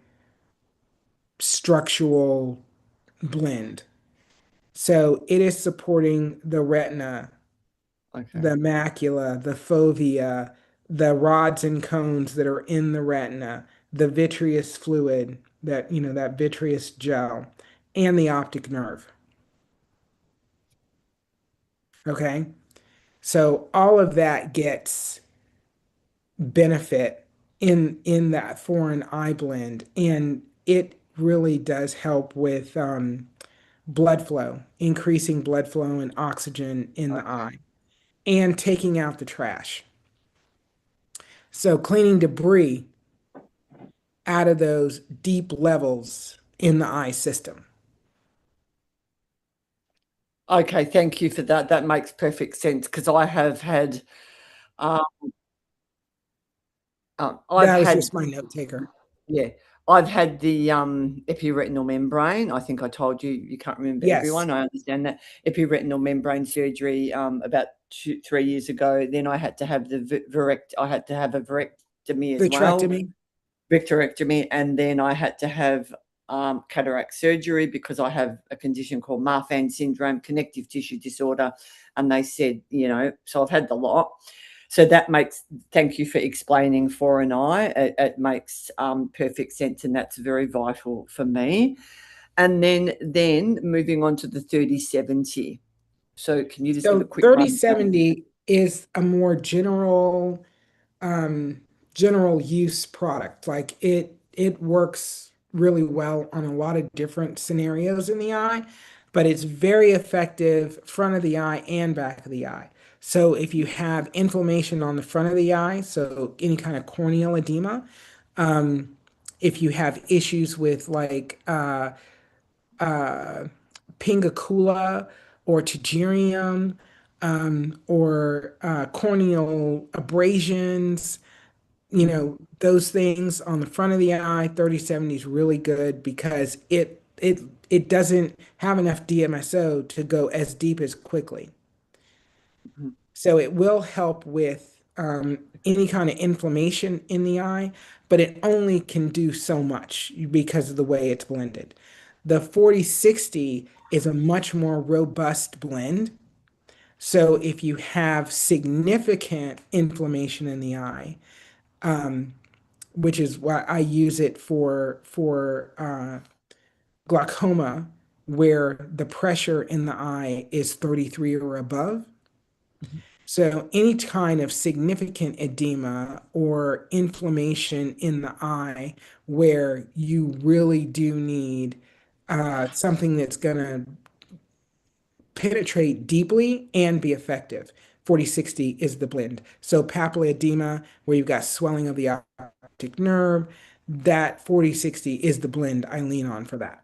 structural blend. So it is supporting the retina, Okay. the macula, the fovea, the rods and cones that are in the retina, the vitreous fluid, that, that vitreous gel, and the optic nerve. Okay. So all of that gets benefit in that 4 and I blend, and it really does help with blood flow, increasing blood flow and oxygen in the Okay. eye, and taking out the trash. So cleaning debris out of those deep levels in the eye system. Okay, thank you for that. That makes perfect sense because I have had, um, I've That was had, just my note taker. yeah, I've had the epiretinal membrane. I think I told you, you can't remember Yes, everyone. I understand that epiretinal membrane surgery about 3 years ago. Then I had to have I had to have a virectomy as well, vitrectomy. vitrectomy, and then I had to have cataract surgery because I have a condition called Marfan syndrome, connective tissue disorder, and they said, so I've had the lot. So that makes, thank you for explaining 4 and I. It makes perfect sense, and that's very vital for me. And then moving on to the 3070. So can you just give a So quick rundown? 3070 is a more um, general use product. Like it works really well on a lot of different scenarios in the eye, but it's very effective front of the eye and back of the eye. So if you have inflammation on the front of the eye, so any kind of corneal edema, um, if you have issues with like pingacula or tegerium, or corneal abrasions, those things on the front of the eye. 3070 is really good because it doesn't have enough DMSO to go as deep as quickly. Mhm. So it will help with any kind of inflammation in the eye, but it only can do so much because of the way it's blended. The 40/60 is a much more robust blend. So if you have significant inflammation in the eye, which is why I use it for glaucoma, where the pressure in the eye is 33 or above. So any kind of significant edema or inflammation in the eye where you really do need something that's going to penetrate deeply and be effective. 40/60 is the blend. So papilla edema, where you've got swelling of the optic nerve, that 40/60 is the blend I lean on for that.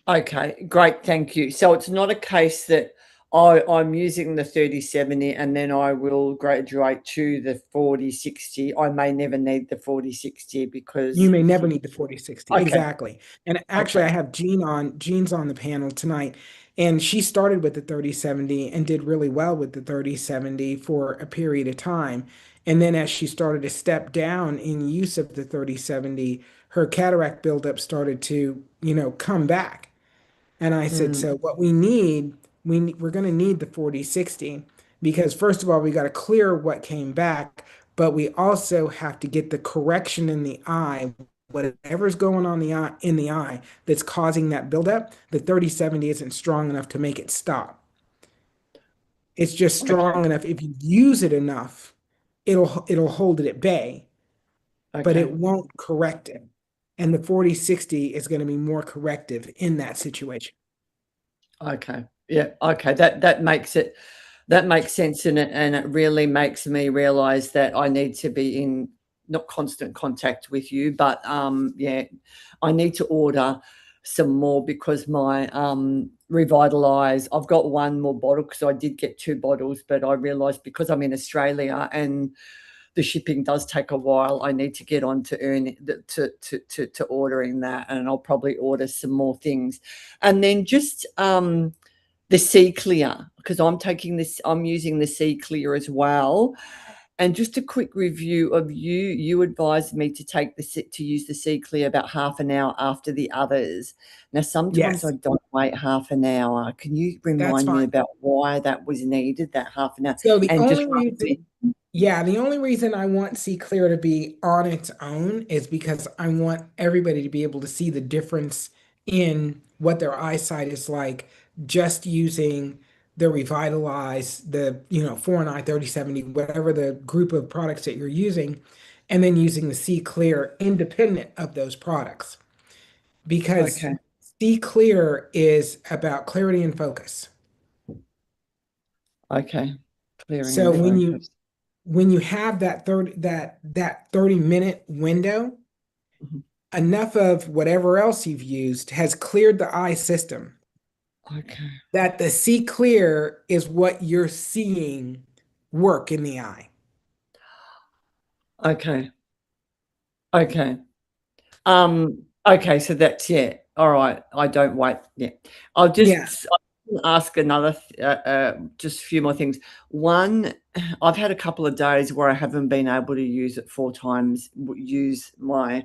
Okay, great, thank you. So it's not a case that I'm using the 30/70 and then I will graduate to the 40/60. I may never need the 40/60 because You may never need the 40/60. okay, Exactly. And actually, okay, I have Jean's on the panel tonight, and she started with the 30/70 and did really well with the 30/70 for a period of time. And then as she started to step down in use of the 30/70, her cataract buildup started to, come back. And I said, mm, so what we need, we're going to need the 40/60 because first of all, we got to clear what came back, but we also have to get the correction in the eye, whatever's going on in the eye that's causing that buildup. The 30/70 isn't strong enough to make it stop. It's just okay, strong enough. If you use it enough, it'll hold it at bay, but okay, it won't correct it. And the 40/60 is going to be more corrective in that situation. okay, yeah, okay. That makes sense, and it really makes me realize that I need to be in not constant contact with you, but yeah, I need to order some more because my Revitalize, I've got one more bottle because I did get 2 bottles, but I realized because I'm in Australia and the shipping does take a while, I need to get on to to ordering that, and I'll probably order some more things. And then just the Sea Clear, because I'm using the Sea Clear as well. And just a quick review of you advised me to to use the Sea Clear about half an hour after the others. Now, sometimes I Yes, don't wait half an hour. Can you that's remind me fine. about why that was needed, that half an hour? So the And just only roughly, reason, yeah, the only reason I want See Clear to be on its own is because I want everybody to be able to see the difference in what their eyesight is like just using the Revitalize, the, 4 and I 30/70, whatever the group of products that you're using, and then using the See Clear independent of those products. Because okay, See Clear is about clarity and focus. okay, clearing So and when you focus. when you have that 30-minute window, Mhm. enough of whatever else you've used has cleared the eye system Okay, that the see clear is what you're seeing work in the eye. okay, okay. Okay, so that's yeah. All right, I don't wait. Yeah, Yeah. I'll ask another, just a few more things. One, I've had a couple of days where I haven't been able to use it 4 times. Use my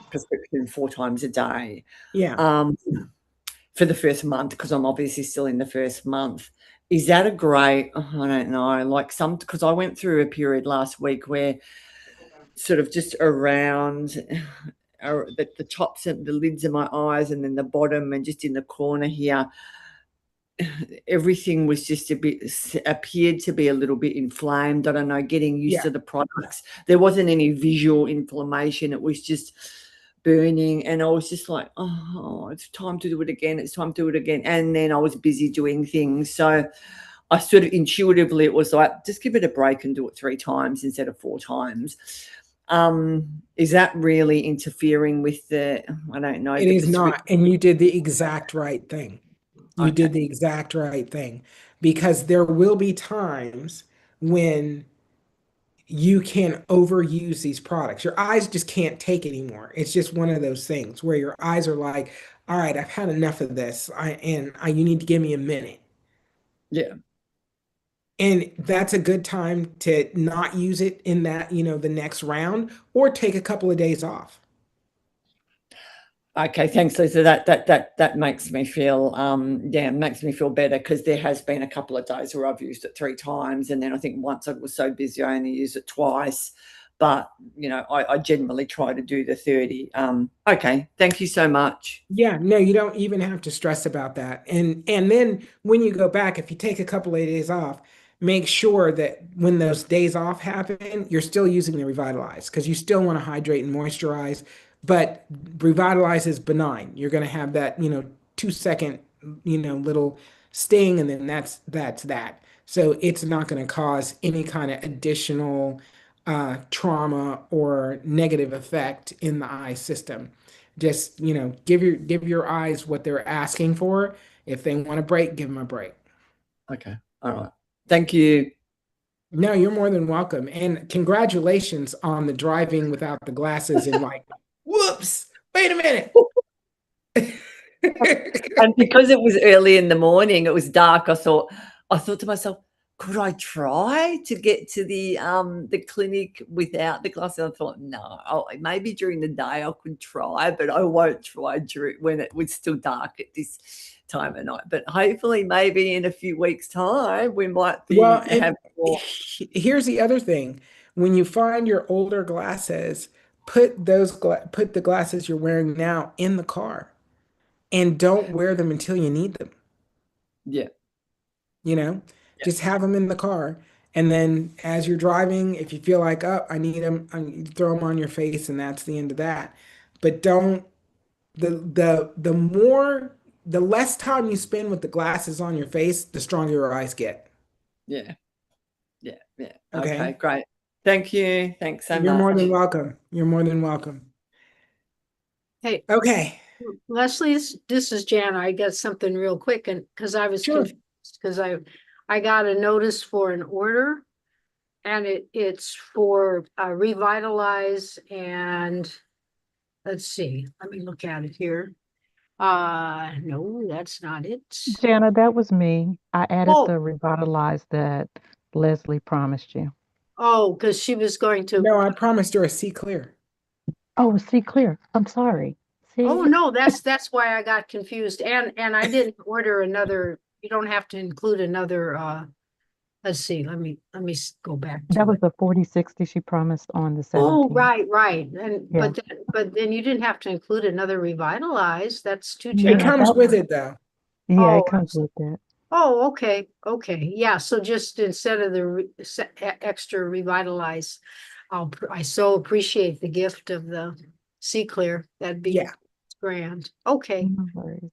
prescription 4 times a day. Yeah. Um, for the first month because I'm obviously still in the first month. Is that a great? Oh, I don't know. Like because I went through a period last week where sort of just around the tops and the lids of my eyes and then the bottom and just in the corner here, everything was just appeared to be a little bit inflamed. I don't know, getting used Yeah. to the products. There wasn't any visual inflammation. It was just burning. And I was just like, oh, it's time to do it again. It's time to do it again. And then I was busy doing things. So I sort of intuitively, it was like, just give it a break and do it 3 times instead of 4 times. Is that really interfering with I don't know, It the is not. prescription? And you did the exact right thing. You did Okay. the exact right thing because there will be times when you can overuse these products. Your eyes just can't take anymore. It's just one of those things where your eyes are like, all right, I've had enough of this. You need to give me a minute. Yeah. And that's a good time to not use it in that, the next round or take a couple of days off. Okay, thanks, Lisa. That makes me feel makes me feel better, because there has been a couple of days where I've used it 3 times, and then I think once I was so busy I only used it twice. But I generally try to do the 30. Okay, thank you so much. Yeah, no, you don't even have to stress about that. And then when you go back, if you take a couple of days off, make sure that when those days off happen, you're still using the Revitalize, because you still want to hydrate and moisturize. But Revitalize is benign. You're going to have that, 2 second, little sting, and then that's that. So it's not going to cause any kind of additional trauma or negative effect in the eye system. Just, give your eyes what they're asking for. If they want a break, give them a break. Okay, all right. Thank you. No, you're more than welcome. And congratulations on the driving without the glasses and like, whoops, wait a minute. And because it was early in the morning, it was dark, I thought to myself, could I try to get to the clinic without the glasses? I thought, no, maybe during the day I could try, but I won't try when it was still dark at this time of night. But hopefully, maybe in a few weeks' time, we might be Well, have more. here's the other thing. When you find your older glasses, put put the glasses you're wearing now in the car and don't wear them until you need them. Yeah. Just have them in the car. And then as you're driving, if you feel like, oh, I need them, throw them on your face, and that's the end of that. But don't, the less time you spend with the glasses on your face, the stronger your eyes get. Yeah. Yeah. Yeah. Okay. Okay, great. Thank you. Thanks so You're much. more than welcome. You're more than welcome. Hey, Okay. Leslie, this is Jan. I got something real quick, and because I was Sure. confused, because I got a notice for an order, and it's for Revitalize, and let's see, let me look at it here. No, that's not it. Jana, that was me. I added Oh, the revitalize that Leslie promised you. oh, because she was going to. No, I promised her a C clear. Oh, see, clear. I'm sorry. Oh, See, no, that's why I got confused. And I didn't order another, you don't have to include another, let's see, let me go back that to was it. the 4060 she promised on the 17th. Oh, right. And Yeah. but then you didn't have to include another Revitalize. That's too It Yeah, comes generous. with it though. Yeah, Oh, it comes with that. oh, okay. Yeah, so just instead of the extra Revitalize, I so appreciate the gift of the Sea Clear. That'd be Yeah. grand. Okay. No worries.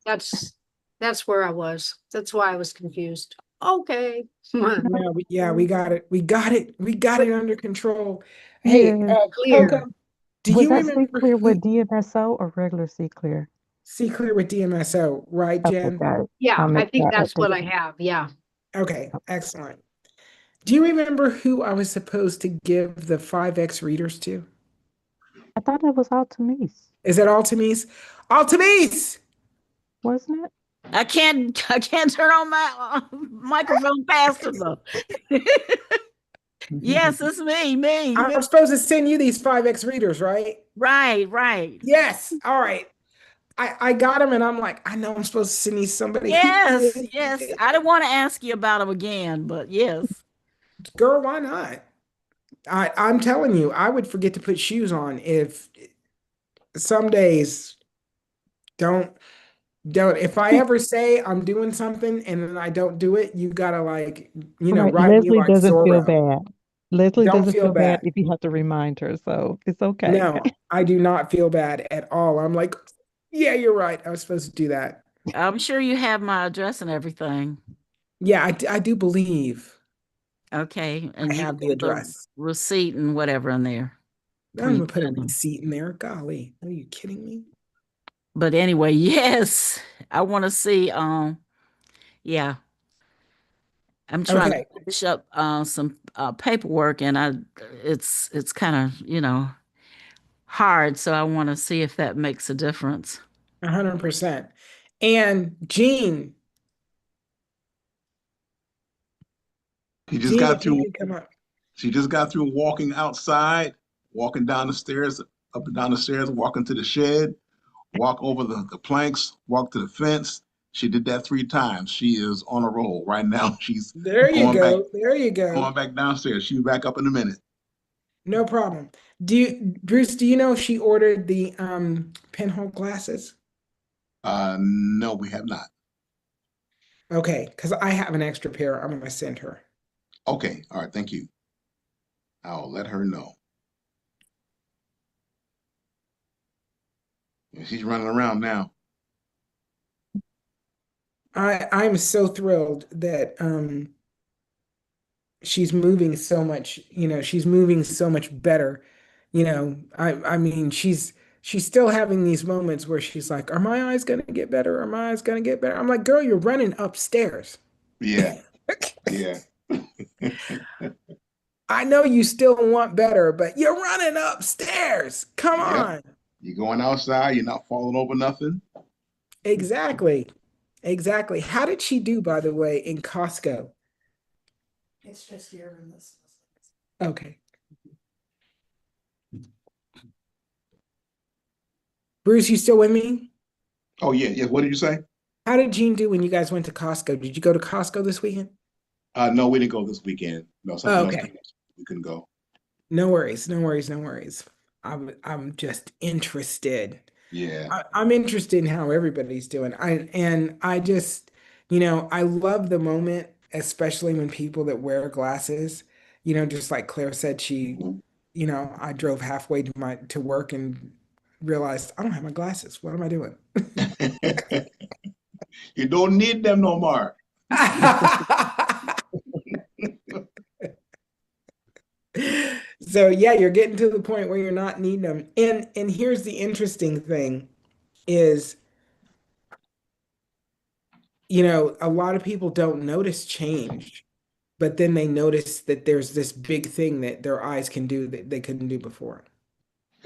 That's where I was. That's why I was confused. Okay. No, we got it. We got it. We got it under control. Hey, Yeah. Clear. Coco, do Was you that C remember clear who with DMSO or regular C clear? C clear with DMSO, right, Okay, Jen? got it. Yeah, I'll I make think sure I that's what update I have. Yeah. Okay, excellent. Do you remember who I was supposed to give the 5X readers to? I thought that was Altamise, Is that Altamise? Altamise! wasn't it? I can't turn on my microphone fast enough. Yes, it's me. I'm supposed to send you these 5X readers, right? Right. Yes. All right. I got them and I'm like, I know I'm supposed to send these to somebody. Yes. I didn't want to ask you about them again, but yes. Girl, why not? I'm telling you, I would forget to put shoes on if some days don't if I ever say I'm doing something and then I don't do it, you gotta like, Right. write me Leslie like doesn't feel Zorro. bad. Leslie Don't doesn't feel feel bad bad. if you have to remind her, so it's okay. No, I do not feel bad at all. I'm like, yeah, you're right. I was supposed to do that. I'm sure you have my address and everything. Yeah, I do believe Okay. I And you have the put the address. receipt and whatever in there. I'm gonna put a receipt in there. Golly, are you kidding me? But anyway, yes, I want to see. Yeah, I'm trying to Okay. finish up some paperwork, and it's kind of hard. So I want to see if that makes a difference. 100%. And Jean, She just Jean, got if you through. could come up. She just got through walking outside, walking down the stairs, up and down the stairs, walking to the shed, walk over the planks, walk to the fence. She did that 3 times. She is on a roll right now. She's There you going back, go. There you go. going back downstairs. She'll be back up in a minute. No problem. Bruce, do you know if she ordered the pinhole glasses? No, we have not. Okay, because I have an extra pair I'm gonna send her. Okay, all right, thank you. I'll let her know. Yeah, she's running around now. I'm so thrilled that she's moving so much, she's moving so much better. I mean, she's still having these moments where she's like, "Are my eyes gonna get better? Are my eyes gonna get better?" I'm like, "Girl, you're running upstairs." Yeah, yeah. I know you still want better, but you're running upstairs. Come Yep. on. You're going outside, you're not falling over nothing. Exactly. Exactly. How did she do, by the way, in Costco? It's just here in this. Okay. Bruce, you still with me? Oh, yeah, yeah. What did you say? How did Jean do when you guys went to Costco? Did you go to Costco this weekend? No, we didn't go this weekend. No, Oh, something else okay. came up. We couldn't go. No worries, no worries, no worries. I'm just interested. Yeah, I'm interested in how everybody's doing. I just, I love the moment, especially when people that wear glasses, just like Claire said, I drove halfway to work and realized I don't have my glasses. What am I doing? you don't need them no more. So yeah, you're getting to the point where you're not needing them. And here's the interesting thing is, a lot of people don't notice change, but then they notice that there's this big thing that their eyes can do that they couldn't do before.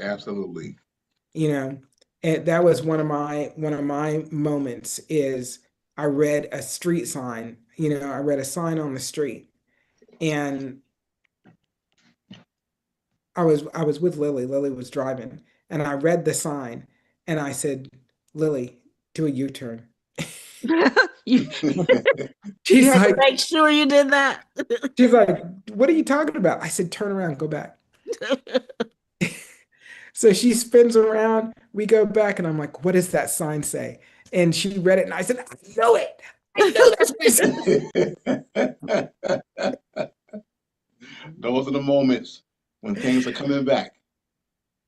Absolutely. And that was one of my moments is I read a street sign, I read a sign on the street and I was with Lily. Lily was driving and I read the sign and I said, "Lily, do a U-turn." You, She's you had to like, make sure you did that. she's like, "What are you talking about?" I said, "Turn around, go back." So she spins around, we go back, and I'm like, "What does that sign say?" And she read it, and I said, "I know it. I know that's what it said." Those are the moments when things are coming back.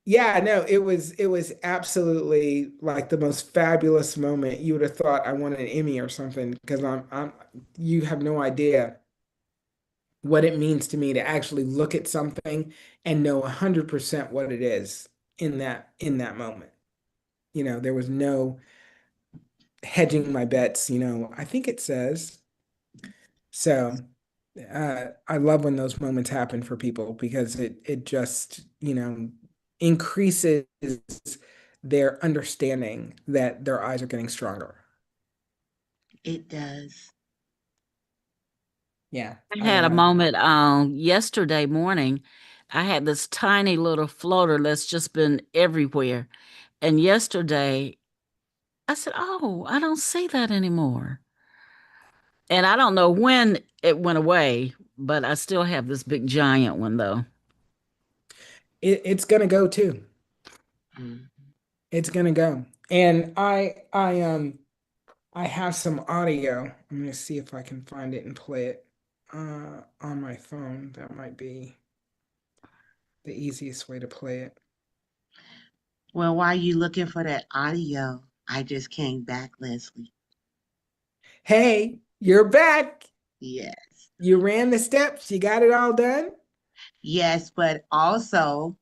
Yeah, no, it was absolutely like the most fabulous moment. You would have thought I won an Emmy or something because you have no idea what it means to me to actually look at something and know 100% what it is in that moment. There was no hedging my bets, I think it says. So I love when those moments happen for people because it just, increases their understanding that their eyes are getting stronger. It does. Yeah. I had a moment yesterday morning. I had this tiny little floater that's just been everywhere. And yesterday I said, "Oh, I don't see that anymore." And I don't know when it went away, but I still have this big giant one though. It's gonna go too. Mm. It's gonna go. And I have some audio. I'm gonna see if I can find it and play it on my phone. That might be the easiest way to play it. Well, while you looking for that audio, I just came back, Leslie. Hey, you're back. Yes. You ran the steps. You got it all done. Yes, but also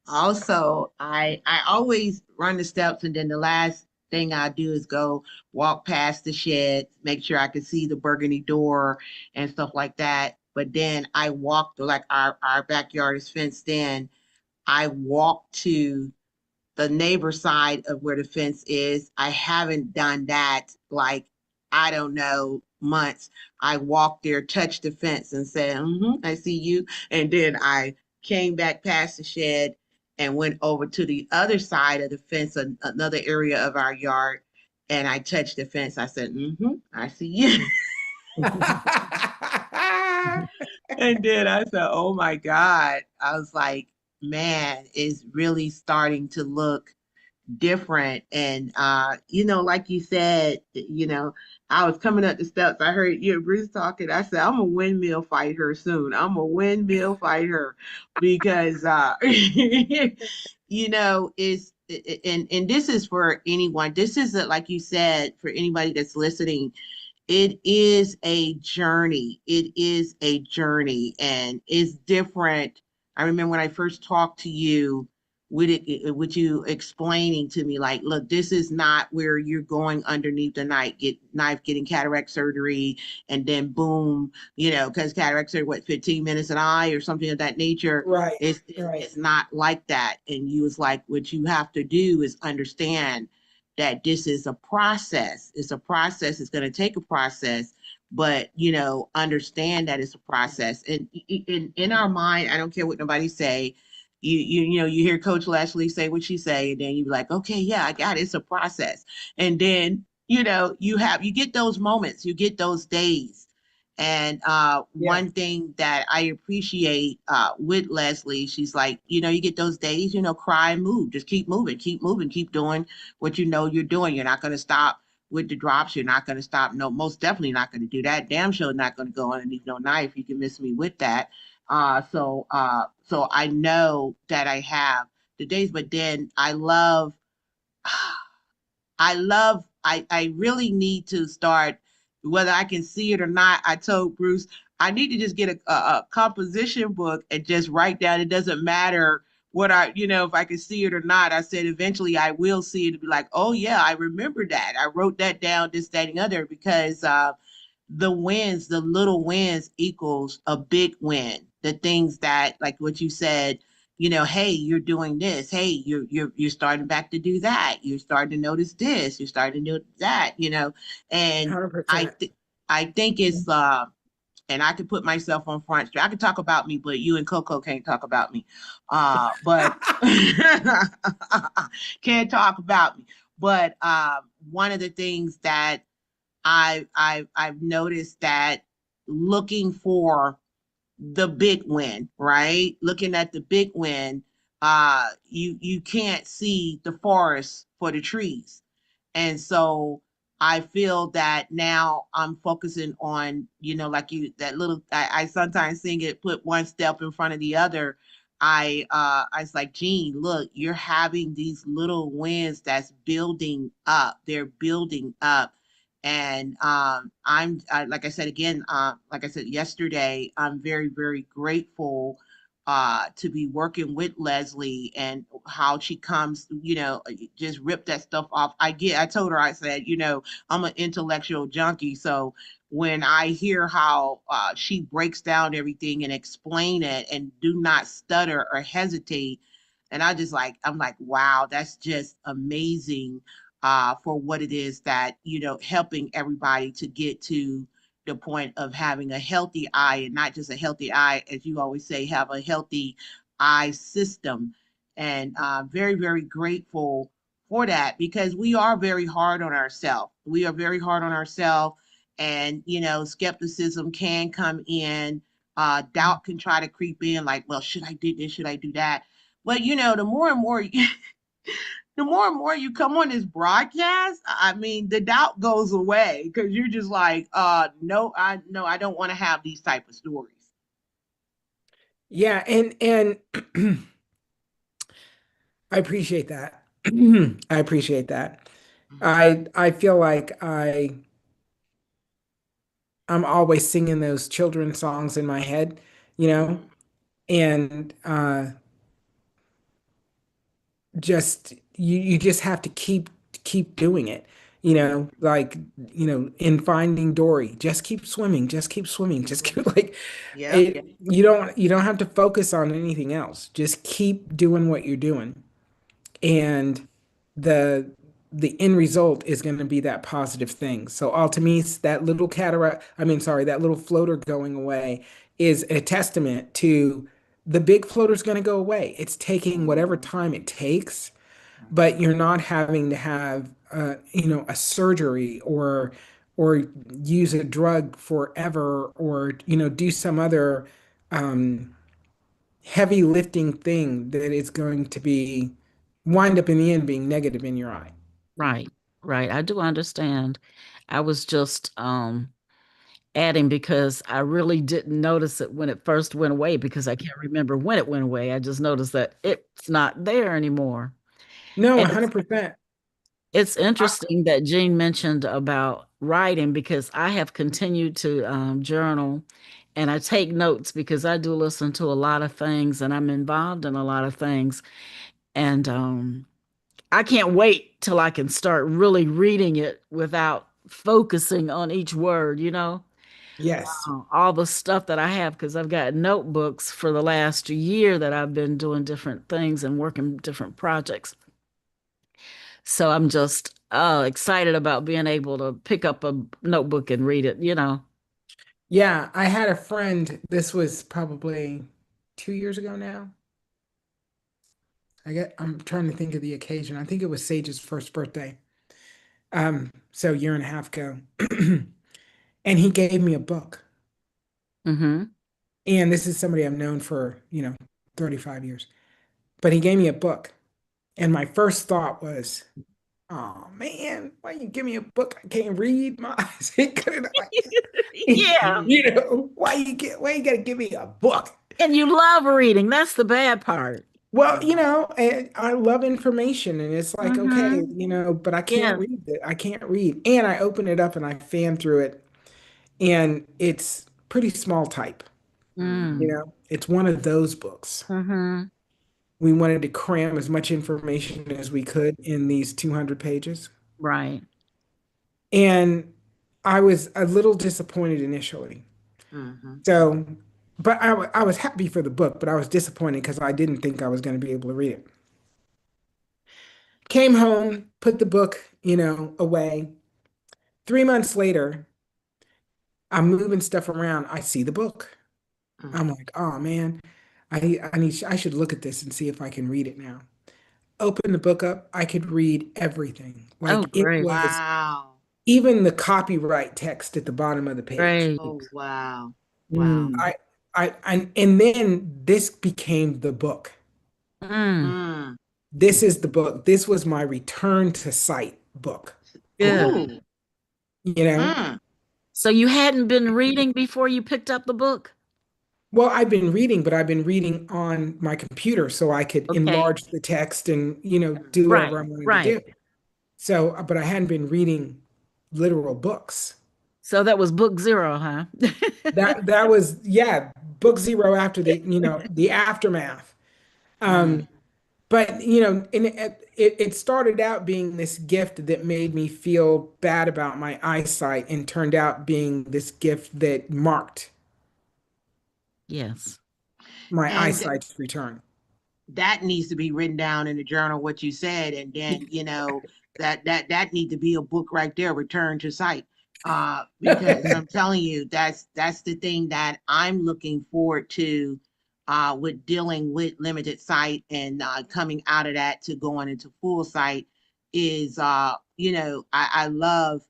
also I always run the steps and then the last thing I do is go walk past the shed, make sure I can see the burgundy door and stuff like that. But then I walk to like our backyard is fenced in. I walk to the neighbor side of where the fence is. I haven't done that like, I don't know, months. I walked there, touched the fence and said, I see you. And then I came back past the shed and went over to the other side of the fence, another area of our yard. And I touched the fence. I said, I see you. And then I said, oh my God. I was like, man, it's really starting to look different. And like you said, I was coming up the steps. I heard you and Bruce talking. I said, I'm a windmill fight her soon. I'm a windmill fight her because is and this is for anyone. This is like you said, for anybody that's listening, it is a journey. It is a journey and it's different. I remember when I first talked to you with you explaining to me like, look, this is not where you're going underneath the knife getting cataract surgery and then boom, because cataract surgery, what, 15 minutes an eye or something of that nature. Right. It's not like that. And you was like, what you have to do is understand that this is a process. It's a process. It's going to take a process, but understand that it's a process. And in our mind, I don't care what nobody say. You hear Coach Leslie say what she say, and then you be like, okay, yeah, I got it. It's a process. And then you get those moments, you get those days. And one thing that I appreciate with Leslie, she's like, you get those days, cry and move, just keep moving, keep doing what you're doing. You're not going to stop with the drops. You're not going to stop. No, most definitely not going to do that. Damn sure not going to go underneath no knife. You can miss me with that. So I know that I have the days, but then I really need to start, whether I can see it or not. I told Bruce, I need to just get a composition book and just write down. It doesn't matter what if I can see it or not. I said, eventually I will see it and be like, oh yeah, I remember that. I wrote that down, this, that, and the other, because the wins, the little wins equals a big win. The things that, like what you said, hey, you're doing this. Hey, you're starting back to do that. You're starting to notice this. You're starting to notice that. And 100%. I think it's and I could put myself on front street. I could talk about me, but you and Coco can't talk about me. But can't talk about me. But one of the things that I've noticed that looking for the big win, right? Looking at the big win, you can't see the forest for the trees. And so I feel that now I'm focusing on, like that little, I sometimes sing it, put one step in front of the other. I was like, Gene, look, you're having these little wins that's building up. They're building up. And like I said, again, like I said yesterday, I'm very, very grateful to be working with Leslie and how she comes, just rip that stuff off. I told her, I said, I'm an intellectual junkie. So when I hear how she breaks down everything and explain it and do not stutter or hesitate, and I'm like, wow, that's just amazing for what it is that, helping everybody to get to the point of having a healthy eye, and not just a healthy eye, as you always say, have a healthy eye system. And very, very grateful for that, because we are very hard on ourselves. We are very hard on ourselves. And, skepticism can come in. Doubt can try to creep in, like, well, should I do this? Should I do that? But, the more and more the more and more you come on this broadcast, I mean, the doubt goes away, because you're just like, no, I don't want to have these type of stories. Yeah, and I appreciate that. I appreciate that. I feel like I'm always singing those children's songs in my head, you know, and just you just have to keep doing it, like, in Finding Dory, just keep swimming, just keep swimming, just keep like Yeah. it. You don't have to focus on anything else. Just keep doing what you're doing, and the the end result is going to be that positive thing. So Altamis, that little cataract, I mean, sorry, that little floater going away is a testament to the big floater is going to go away. It's taking whatever time it takes, but you're not having to have a surgery or use a drug forever or do some other um, heavy lifting thing that is going to be wind up in the end being negative in your eye. Right, right. I do understand. I was just adding because I really didn't notice it when it first went away because I can't remember when it went away. I just noticed that it's not there anymore. No, And 100%. it's interesting that Jean mentioned about writing because I have continued to journal and I take notes because I do listen to a lot of things and I'm involved in a lot of things. And I can't wait till I can start really reading it without focusing on each word, Yes. all the stuff that I have because I've got notebooks for the last year that I've been doing different things and working different projects. So I'm just excited about being able to pick up a notebook and read it, Yeah, I had a friend, this was probably 2 years ago now. I'm trying to think of the occasion. I think it was Sage's first birthday. So a year and a half ago. And he gave me a book. Mm-hmm. And this is somebody I've known for, 35 years. But he gave me a book. And my first thought was, oh man, why you give me a book I can't read? My eyes ain't good enough. Yeah. Why you gotta give me a book? And you love reading. That's the bad part. Well, and I love information, and it's like, okay, but I Yeah. can't read it. I can't read. And I open it up and I fan through it, and it's pretty small type. It's one of those books. Mm-hmm. We wanted to cram as much information as we could in these 200 pages. Right. And I was a little disappointed initially. So, but I was happy for the book, but I was disappointed because I didn't think I was going to be able to read it. Came home, put the book, away. 3 months later, I'm moving stuff around. I see the book. I'm like, oh man, I should look at this and see if I can read it now. Open the book up, I could read everything. Oh, Like it great. was Wow. even the copyright text at the bottom of the page. Great. Oh, wow. Mm. And then this became the book. Mm. This is the book. This was my return to sight book. Good. Ooh. So you hadn't been reading before you picked up the book? Well, I've been reading, but I've been reading on my computer so I could enlarge the text and, do whatever I wanted to do. So, but I hadn't been reading literal books. So that was book zero, huh? That was, book zero after the aftermath. But, and it started out being this gift that made me feel bad about my eyesight and turned out being this gift that marked Yes. my And eyesight's return. that needs to be written down in the journal, what you said, and then that need to be a book right there, Return to Sight. Because I'm telling you, that's the thing that I'm looking forward to with dealing with limited sight and coming out of that to going into full sight is I love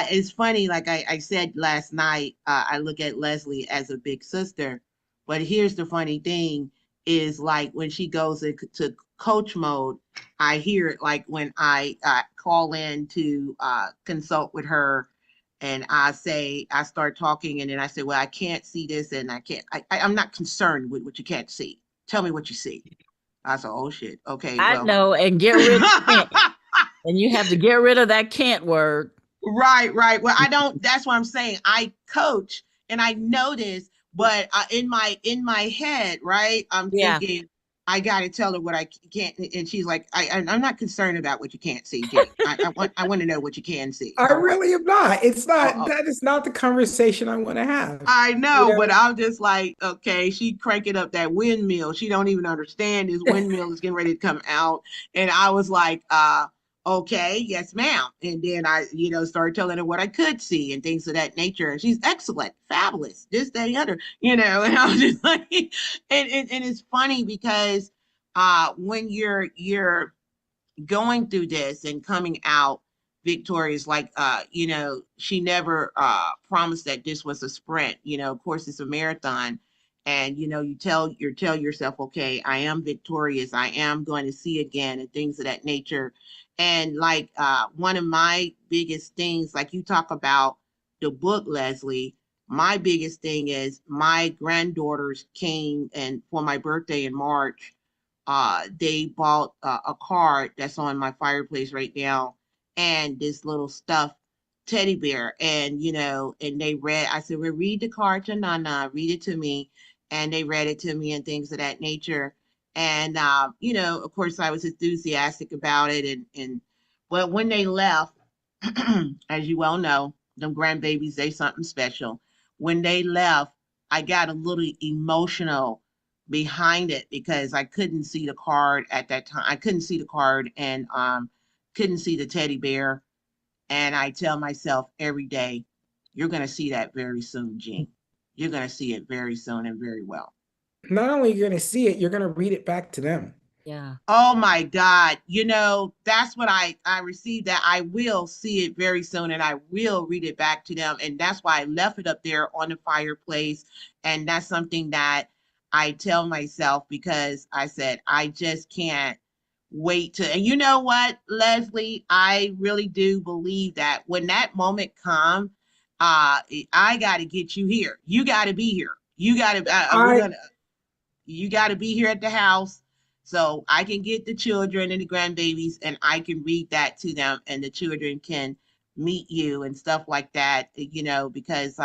it's funny, like I said last night, I look at Leslie as a big sister, but here's the funny thing is like when she goes into coach mode, I hear it like when I call in to consult with her and I start talking and then I say, well, I can't see this and I'm not concerned with what you can't see. Tell me what you see. I said, oh shit. Okay. I know, and get rid of can't. And you have to get rid of that can't word. Right. Well, that's what I'm saying. I coach and I know this, but in my head, right, I'm thinking I got to tell her what I can't. And she's like, I'm not concerned about what you can't see, Jake. I want to know what you can see. I really am not. It's not, that is not the conversation I want to have. I know, but I'm just like, okay, she cranking up that windmill. She don't even understand this windmill is getting ready to come out. And I was like, okay, yes, ma'am. And then I, started telling her what I could see and things of that nature. And she's excellent, fabulous, this, that, the other, and I was just like, and it's funny because when you're going through this and coming out victorious, like she never promised that this was a sprint. Of course it's a marathon. And you tell yourself, okay, I am victorious, I am going to see again, and things of that nature. And like one of my biggest things, like you talk about the book, Leslie, my biggest thing is my granddaughters came and for my birthday in March, they bought a card that's on my fireplace right now, and this little stuffed teddy bear. And and they read. I said, "Well, read the card to Nana. Read it to me." And they read it to me and things of that nature. And of course, I was enthusiastic about it. And but when they left, as you well know, them grandbabies, they something special. When they left, I got a little emotional behind it because I couldn't see the card at that time. I couldn't see the card and couldn't see the teddy bear. And I tell myself every day, you're gonna see that very soon, Jean. You're gonna see it very soon and very well. Not only you're going to see it, you're going to read it back to them. Yeah. Oh my God. That's what I received, that I will see it very soon and I will read it back to them. And that's why I left it up there on the fireplace. And that's something that I tell myself because I said, I just can't wait to. And you know what, Leslie, I really do believe that when that moment comes, I got to get you here. You got to be here. You got to, we're I going to, you got to be here at the house so I can get the children and the grandbabies and I can read that to them and the children can meet you and stuff like that, because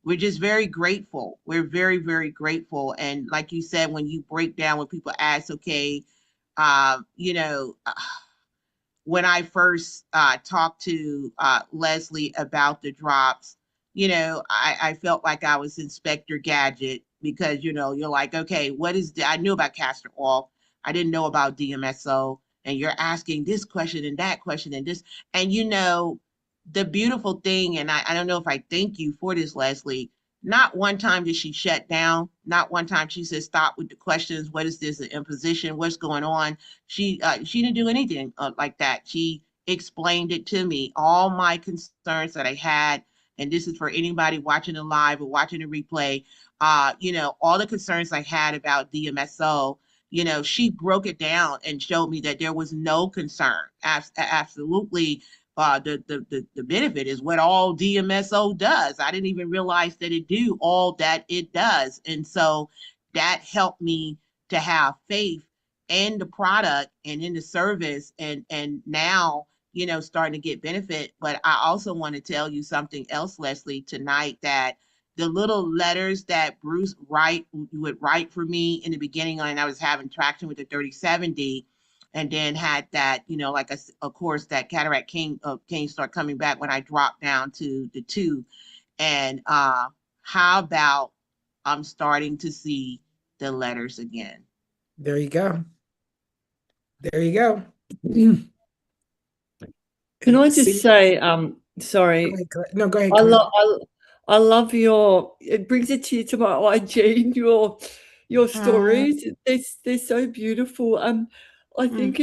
we're just very grateful. We're very, very grateful. And like you said, when you break down, when people ask, okay, uh, you know, when I first talked to Leslie about the drops, I felt like I was Inspector Gadget because, you're like, okay, I knew about castor oil. I didn't know about DMSO. And you're asking this question and that question and this. And, the beautiful thing, and I don't know if I thank you for this, Leslie, not one time did she shut down. Not one time she said, stop with the questions. What is this, an imposition? What's going on? She didn't do anything like that. She explained it to me, all my concerns that I had, and this is for anybody watching the live or watching the replay. All the concerns I had about DMSO. She broke it down and showed me that there was no concern. Absolutely, the benefit is what all DMSO does. I didn't even realize that it do all that it does, and so that helped me to have faith in the product and in the service and now starting to get benefit. But I also want to tell you something else, Leslie, tonight, that the little letters that Bruce would write for me in the beginning, and I was having traction with the 3070 and then had that, like of course that cataract came start coming back when I dropped down to the 2. And how about I'm starting to see the letters again. There you go. There you go. Can I See- just say, sorry, No, go ahead. I Glenn. love I love it brings a tear to my eye, Jean, your stories. They're so beautiful. I think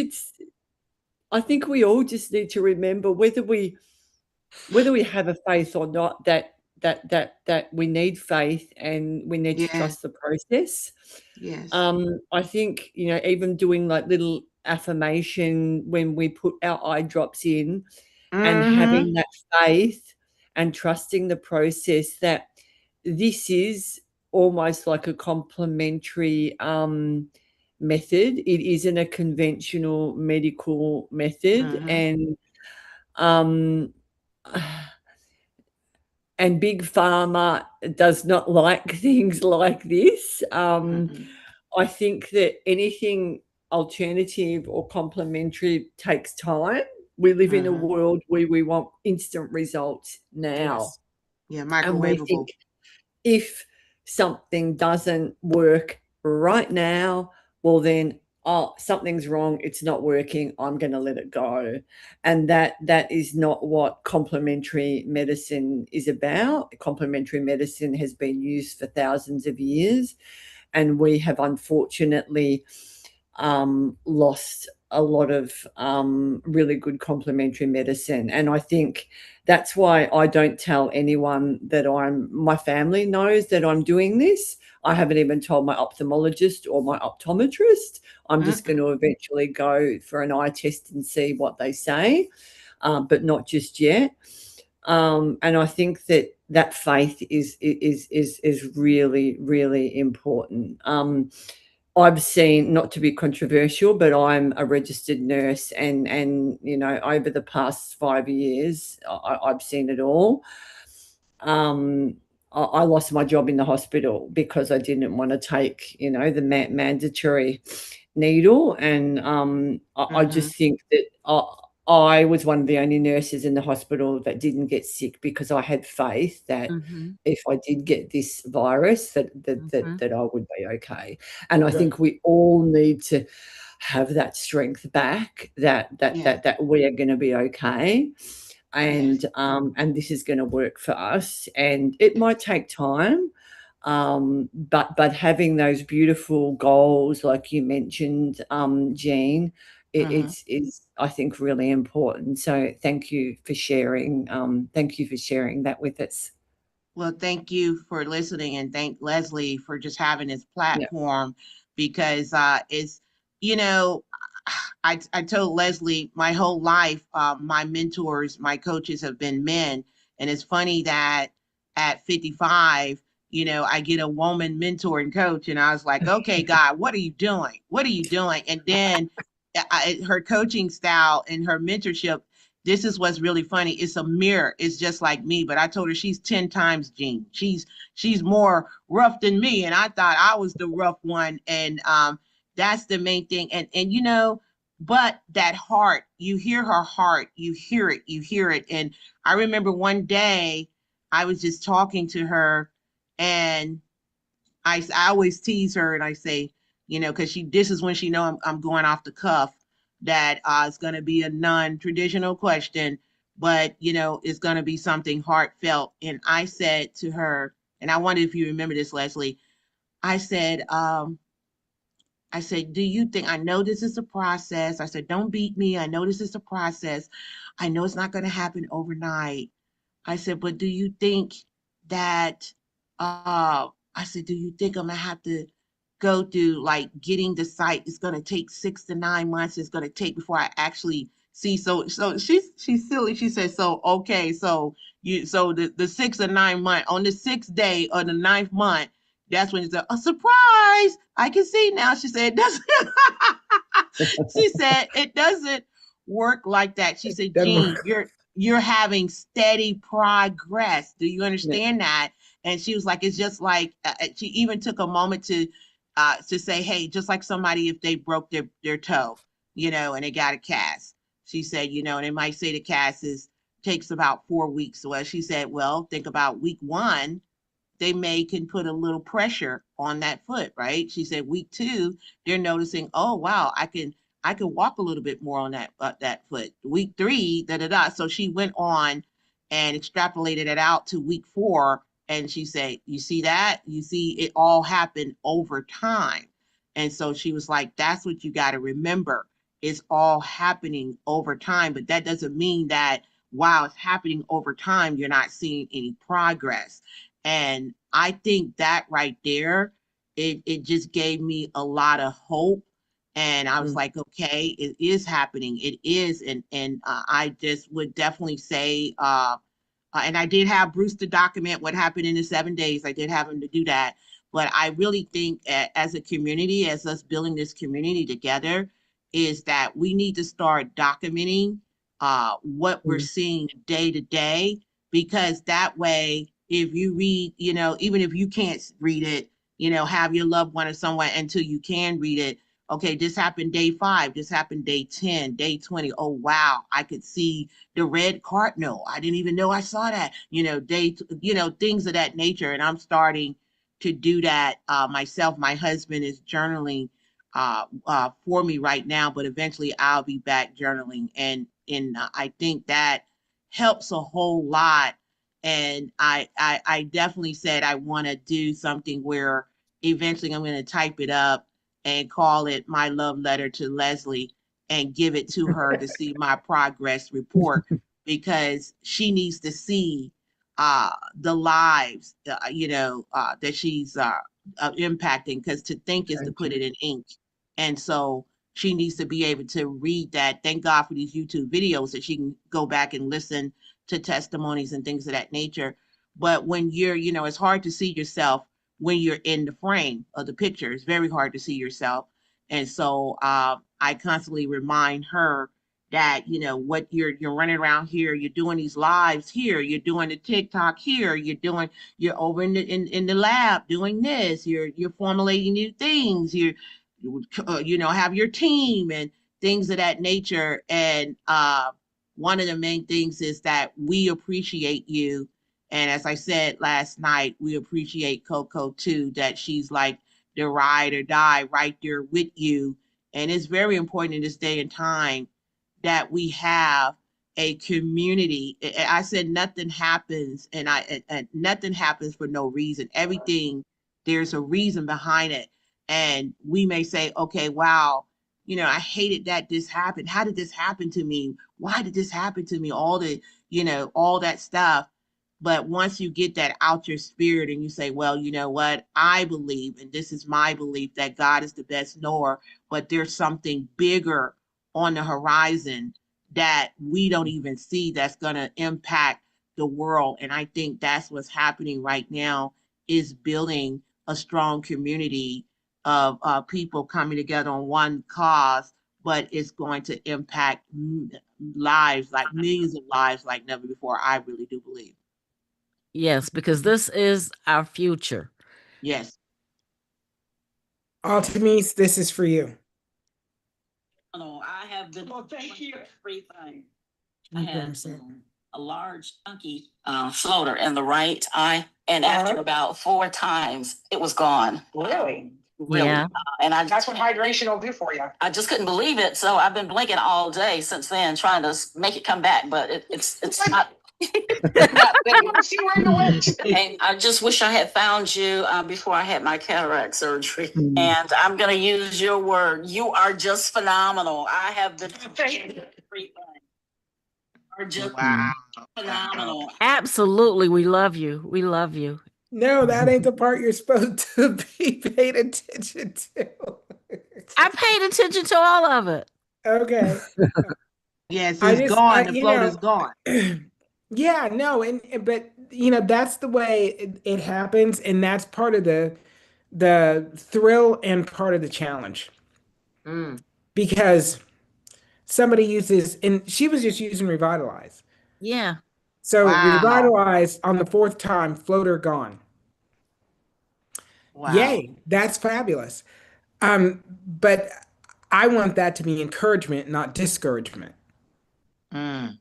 I think we all just need to remember whether we have a faith or not, that we need faith and we need to Yes, trust the process. yes. I think, even doing like little affirmation when we put our eye drops in and Mm-hmm. having that faith and trusting the process, that this is almost like a complementary method. It isn't a conventional medical method. Mm-hmm. Um, and big pharma does not like things like this. Mm-hmm. I think that anything alternative or complementary takes time. We live in a Mm-hmm. world where we want instant results now. Yes. Yeah, And we think microwavable. if something doesn't work right now, well, then oh, something's wrong, it's not working, I'm going to let it go. And that is not what complementary medicine is about. Complementary medicine has been used for thousands of years, and we have unfortunately lost a lot of really good complementary medicine. And I think that's why I don't tell anyone that my family knows that I'm doing this. I haven't even told my ophthalmologist or my optometrist. I'm just going to eventually go for an eye test and see what they say, but not just yet. And I think that faith is really, really important. I've seen, not to be controversial, but I'm a registered nurse, and over the past 5 years, I've seen it all. I lost my job in the hospital because I didn't want to take, the mandatory needle, and I just think that I was one of the only nurses in the hospital that didn't get sick because I had faith that if I did get this virus, that I would be okay. And I think we all need to have that strength back, that we are going to be okay, and this is going to work for us. And it might take time, but having those beautiful goals, like you mentioned, Jean, it's I think really important. So thank you for sharing. Thank you for sharing that with us. Well, thank you for listening, and thank Leslie for just having this platform, because it's, I told Leslie my whole life, my mentors, my coaches have been men. And it's funny that at 55, I get a woman mentor and coach, and I was like, okay, God, what are you doing? What are you doing? And then her coaching style and her mentorship, this is what's really funny. It's a mirror. It's just like me. But I told her she's 10 times Jean. She's more rough than me. And I thought I was the rough one. And that's the main thing. And but that heart, you hear her heart, you hear it. And I remember one day I was just talking to her, and I always tease her, and I say, because this is when she know I'm going off the cuff, that it's going to be a non-traditional question, but it's going to be something heartfelt. And I said to her, and I wonder if you remember this, Leslie. I said, do you think, I know this is a process. I said, don't beat me. I know this is a process. I know it's not going to happen overnight. I said, but do you think that, I said, do you think I'm gonna have to go through like getting the site? It's gonna take 6 to 9 months. It's gonna take before I actually see. So she's silly. She said, so okay, so the 6 or 9 month, on the 6th day of the 9th month, that's when it's a surprise. I can see now. She said, she said it doesn't work like that. She said, Jean, you're having steady progress. Do you understand that? And she was like, it's just like, she even took a moment to say, hey, just like somebody, if they broke their toe, and they got a cast. She said, and they might say the cast takes about 4 weeks. Well, she said, well, think about week 1, they can put a little pressure on that foot, right? She said week 2, they're noticing, oh wow, I can walk a little bit more on that foot. Week 3, da da da. So she went on and extrapolated it out to week 4, and she said, you see that? You see, it all happened over time. And so she was like, that's what you got to remember. It's all happening over time, but that doesn't mean that while it's happening over time, you're not seeing any progress. And I think that right there, it just gave me a lot of hope. And I was like, okay, it is happening. It is. And I just would definitely say, and I did have Bruce to document what happened in the 7 days. I did have him to do that. But I really think as a community, as us building this community together, is that we need to start documenting what we're seeing day to day, because that way, if you read, even if you can't read it, have your loved one or someone until you can read it. Okay, this happened day 5, this happened day 10, day 20. Oh, wow, I could see the red cardinal. I didn't even know I saw that, things of that nature. And I'm starting to do that myself. My husband is journaling for me right now, but eventually I'll be back journaling, and I think that helps a whole lot. And I definitely said I want to do something where eventually I'm going to type it up and call it my love letter to Leslie and give it to her to see my progress report, because she needs to see the lives, that she's impacting, because to think is to Thank put you. it in ink. And so she needs to be able to read that. Thank God for these YouTube videos that she can go back and listen to testimonies and things of that nature. But when it's hard to see yourself when you're in the frame of the picture. It's very hard to see yourself. And so I constantly remind her that, what you're running around here, you're doing these lives here, you're doing the TikTok here, you're over in the lab doing this, you're formulating new things, have your team and things of that nature. And one of the main things is that we appreciate you. And as I said last night, we appreciate Coco too, that she's like the ride or die right there with you. And it's very important in this day and time that we have a community. I said nothing happens, and nothing happens for no reason. Everything, there's a reason behind it. And we may say, okay, wow, I hated that this happened. How did this happen to me? Why did this happen to me? All that stuff. But once you get that out your spirit and you say, well, you know what? I believe, and this is my belief, that God is the best knower, but there's something bigger on the horizon that we don't even see that's going to impact the world. And I think that's what's happening right now, is building a strong community of people coming together on one cause, but it's going to impact lives, like millions of lives, like never before. I really do believe. Yes, because this is our future. Yes. Altamise, this is for you. No, I have been. Oh, thank you. Everything. I Okay, had so- a large chunky floater in the right eye, and after about 4 times, it was gone. Really? Really. Yeah. And That's what hydration will do for you. I just couldn't believe it. So I've been blinking all day since then, trying to make it come back, but it's not. She wearing the weight. And I just wish I had found you before I had my cataract surgery. And I'm going to use your word. You are just phenomenal. I have been. Are just Wow. phenomenal. Absolutely. We love you. We love you. No, that ain't the part you're supposed to be paid attention to. I paid attention to all of it. Okay. Yes, I it's just, gone. The floater's gone. yeah, no, but that's the way it happens, and that's part of the thrill and part of the challenge. Mm. Because somebody uses, and she was just using Revitalize. Yeah. So Wow. Revitalize on the 4th time, floater gone. Wow. Yay, that's fabulous. But I want that to be encouragement, not discouragement. Mm.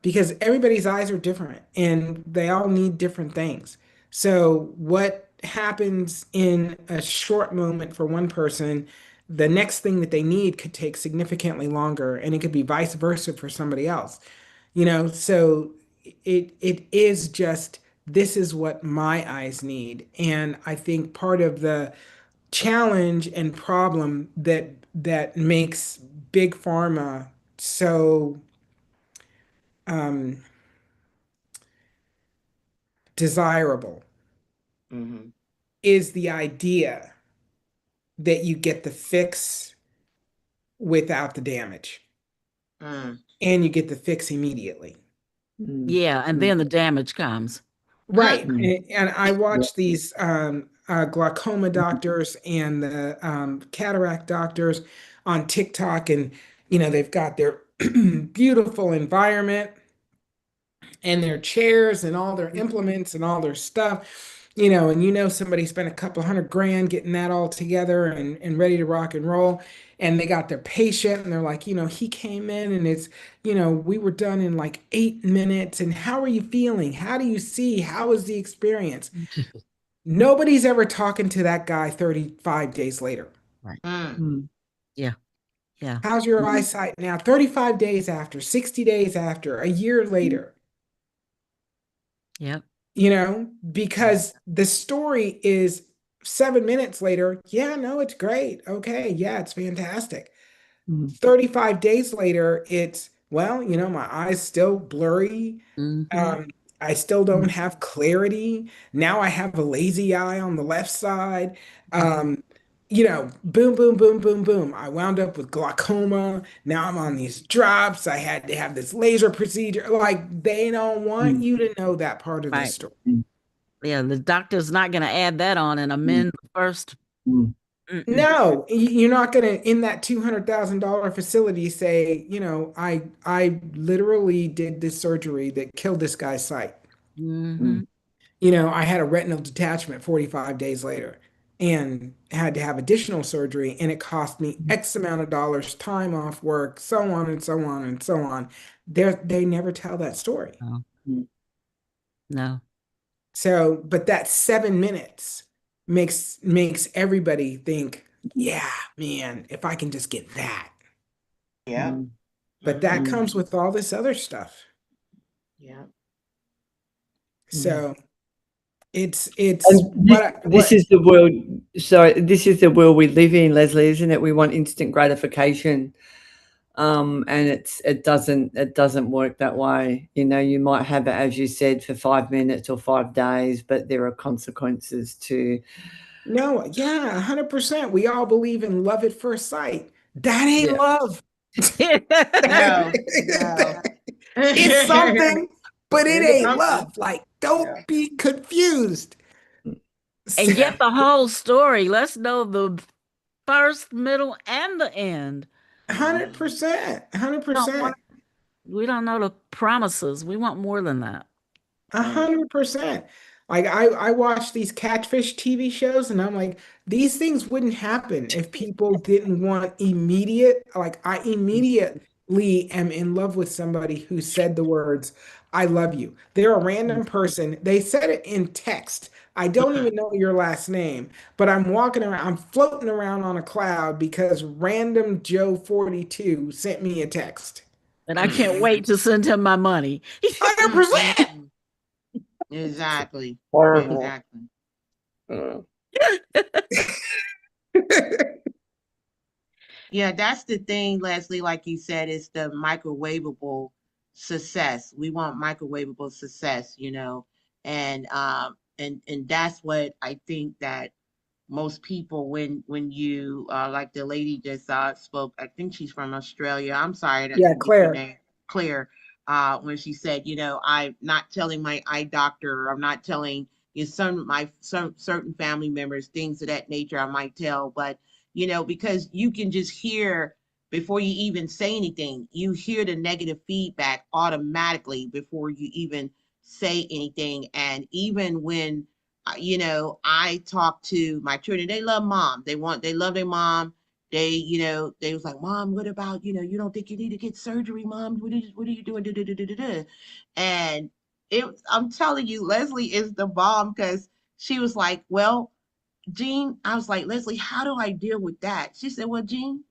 Because everybody's eyes are different and they all need different things. So what happens in a short moment for one person, the next thing that they need could take significantly longer, and it could be vice versa for somebody else. So it is just, this is what my eyes need. And I think part of the challenge and problem that makes big pharma so um, desirable Mm-hmm. is the idea that you get the fix without the damage, Mm. and you get the fix immediately. Yeah. And then the damage comes. Right. Mm. And I watch these glaucoma doctors and the cataract doctors on TikTok, and they've got their beautiful environment and their chairs and all their implements and all their stuff, and somebody spent a couple $100,000 getting that all together and ready to rock and roll. And they got their patient and they're like, he came in and we were done in like 8 minutes. And how are you feeling? How do you see? How was the experience? Nobody's ever talking to that guy 35 days later. Right. Mm. Yeah. Yeah. How's your eyesight now? 35 days after, 60 days after, a year later, Yep. because the story is 7 minutes later. Yeah, no, it's great. Okay. Yeah, it's fantastic. Mm. 35 days later, it's, well, my eyes still blurry. Mhm. I still don't have clarity. Now I have a lazy eye on the left side. Boom, boom, boom, boom, boom. I wound up with glaucoma. Now I'm on these drops. I had to have this laser procedure. Like, they don't want Mm. you to know that part of the Right. story. Yeah, the doctor's not going to add that on and amend the first. Mm. Mm-mm. No, you're not gonna in that $200,000 facility say, I literally did this surgery that killed this guy's sight. Mhm. I had a retinal detachment 45 days later and had to have additional surgery, and it cost me X amount of dollars, time off work, so on and so on and so on. They never tell that story. No. Mm. No. So, but that 7 minutes makes everybody think, yeah, man, if I can just get that. Yeah. Mm. But that Mm. comes with all this other stuff. Yeah. So it's And this what is the world. So this is the world we live in, Leslie, isn't it? We want instant gratification, and it doesn't work that way. You might have it, as you said, for 5 minutes or 5 days, but there are consequences to. no, yeah, 100%. We all believe in love at first sight. That ain't Yeah. love. No, no. It's something, but it It's ain't something. love. Like, Yeah. don't be confused. And get the whole story. Let's know the first, middle, and the end. 100%, Don't want 100%. We don't know the promises. We want more than that. 100%. Like I watch these catfish TV shows and I'm like, these things wouldn't happen if people didn't want immediate, like I immediately am in love with somebody who said the words, I love you. They're a random person. They said it in text. I don't even know your last name, but I'm walking around, I'm floating around on a cloud because random Joe 42 sent me a text. And I can't wait to send him my money. 100%. Exactly. Horrible. Exactly. Yeah, that's the thing, Leslie, like you said, is the microwavable success. We want microwavable success, and that's what I think that most people, when you like the lady just spoke, I think she's from Australia. I'm sorry, I Yeah, didn't get your Claire. name. Claire, when she said, I'm not telling my eye doctor, or I'm not telling some certain family members things of that nature I might tell, but because you can just hear before you even say anything, you hear the negative feedback automatically before you even say anything. And even when I talk to my children. They love mom. They love their mom. They was like, Mom, what about, you don't think you need to get surgery, Mom? What are you doing? Da, da, da, da, da, da. And I'm telling you, Leslie is the bomb, because she was like, well, Jean, I was like, Leslie, how do I deal with that? She said, well, Jean,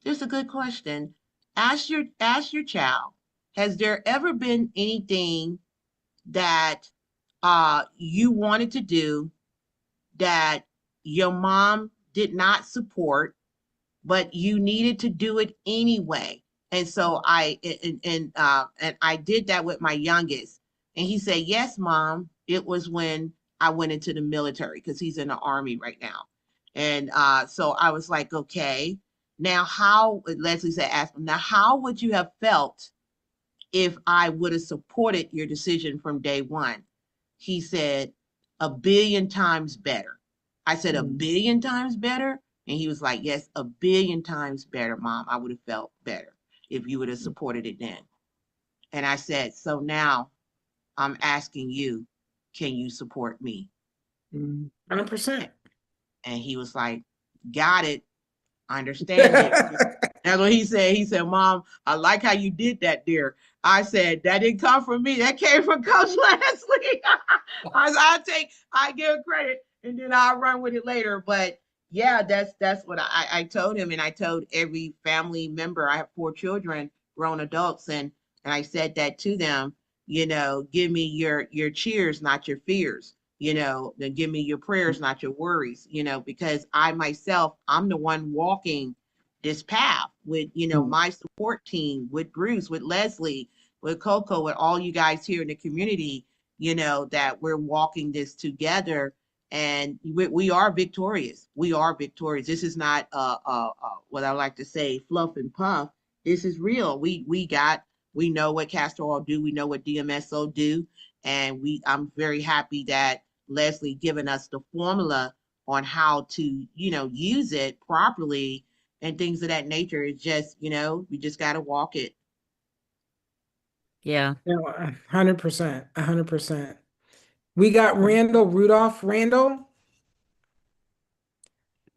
this is a good question. Ask your child, has there ever been anything that you wanted to do that your mom did not support, but you needed to do it anyway? And so and I did that with my youngest, and he said, "Yes, mom. It was when I went into the military, because he's in the army right now." And so I was like, "Okay, now how?" Leslie said, "Ask him now. How would you have felt if I would have supported your decision from day one?" He said, "A billion times better." I said, "A billion times better?" And he was like, "Yes, a billion times better, Mom. I would have felt better if you would have supported it then." And I said, "So now I'm asking you, can you support me?" 100%. And he was like, "Got it. I understand it." That's what he said. He said, "Mom, I like how you did that, dear." I said, "That didn't come from me. That came from Coach Leslie." I give credit, and then I'll run with it later. But Yeah, that's what I told him, and I told every family member. I have 4 children, grown adults, and I said that to them. Give me your cheers, not your fears. Then give me your prayers, not your worries. Because I myself, I'm the one walking this path with my support team, with Bruce, with Leslie, with Coco, with all you guys here in the community. That we're walking this together, and we are victorious. We are victorious. This is not what I like to say fluff and puff. This is real. We know what castor oil do. We know what DMSO do, and I'm very happy that Leslie given us the formula on how to use it properly and things of that nature. It's just we just got to walk it. Yeah. No, 100%, 100%. We got Randall Rudolph. Randall,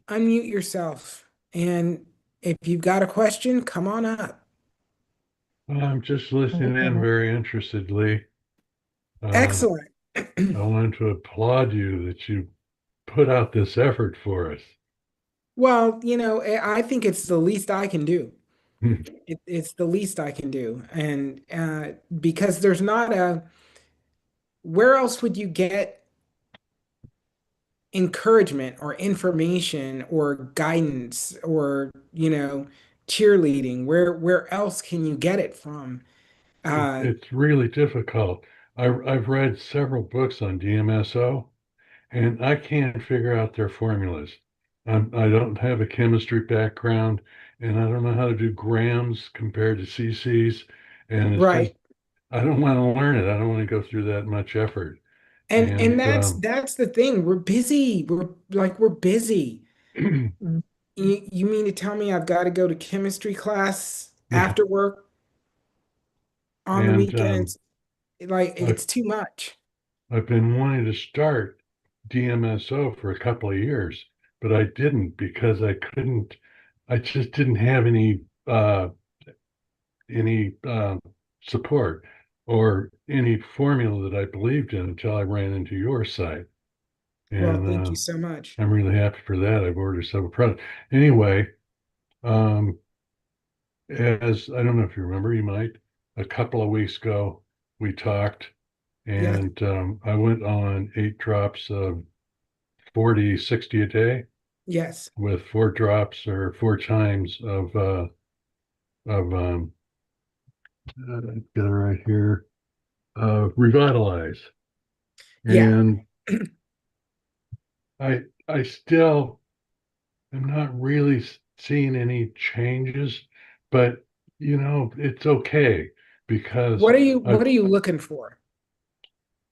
unmute yourself. And if you've got a question, come on up. I'm just listening in very interestedly. Excellent. I wanted to applaud you that you put out this effort for us. Well, I think it's the least I can do. It's the least I can do. And because there's not where else would you get encouragement or information or guidance or, cheerleading? Where else can you get it from? It's really difficult. I've read several books on DMSO, and I can't figure out their formulas. I don't have a chemistry background, and I don't know how to do grams compared to cc's. And it's just, Right. I don't want to learn it. I don't want to go through that much effort. And that's the thing. We're busy. We're busy. You mean to tell me I've got to go to chemistry class after work on the weekends? It's too much. I've been wanting to start DMSO for a couple of years, but I didn't because I just didn't have any support or any formula that I believed in until I ran into your site. Well, And thank you so much. I'm really happy for that. I've ordered several products. Anyway, as I don't know if you remember, you might, a couple of weeks ago, we talked, Yeah. and I went on 8 drops of 40, 60 a day Yes. with 4 drops or 4 times of get it right here, Revitalize. Yeah. And I still am not really seeing any changes, but it's okay because What are you looking for?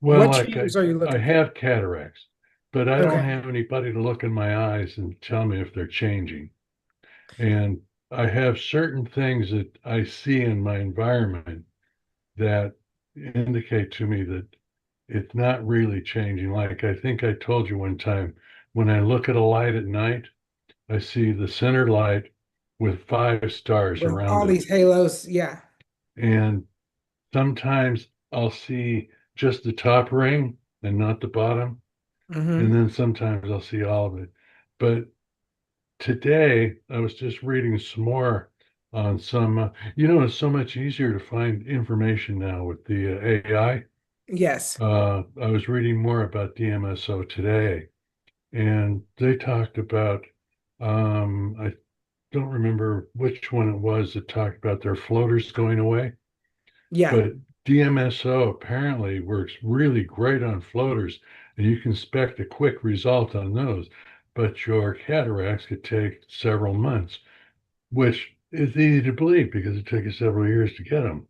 well, What like changes are you I looking for? have cataracts, but I don't Okay. have anybody to look in my eyes and tell me if they're changing. And I have certain things that I see in my environment that indicate to me that it's not really changing. Like I think I told you one time, when I look at a light at night, I see the center light with 5 stars With around all it. these halos, yeah. And sometimes I'll see just the top ring and not the bottom. And Mm-hmm. then sometimes I'll see all of it. But today I was just reading some more on some, it's so much easier to find information now with the AI. Yes. I was reading more about DMSO today, and they talked about, I don't remember which one it was that talked about their floaters going away, Yeah. but DMSO apparently works really great on floaters, and you can expect a quick result on those. But your cataracts could take several months, which is easy to believe because it took you several years to get them.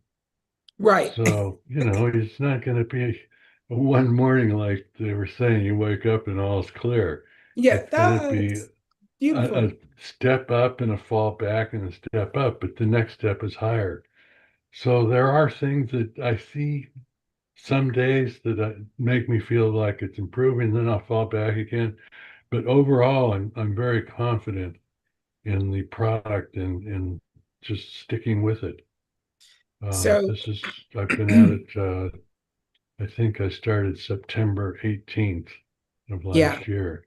Right. So, it's not going to be one morning like they were saying, you wake up and all's clear. Yeah, It's going to be that's beautiful. a step up and a fall back and a step up, but the next step is higher. So there are things that I see some days that make me feel like it's improving, then I'll fall back again. But overall, I'm very confident in the product and just sticking with it. So I've been at it, I think I started September 18th of yeah. last year.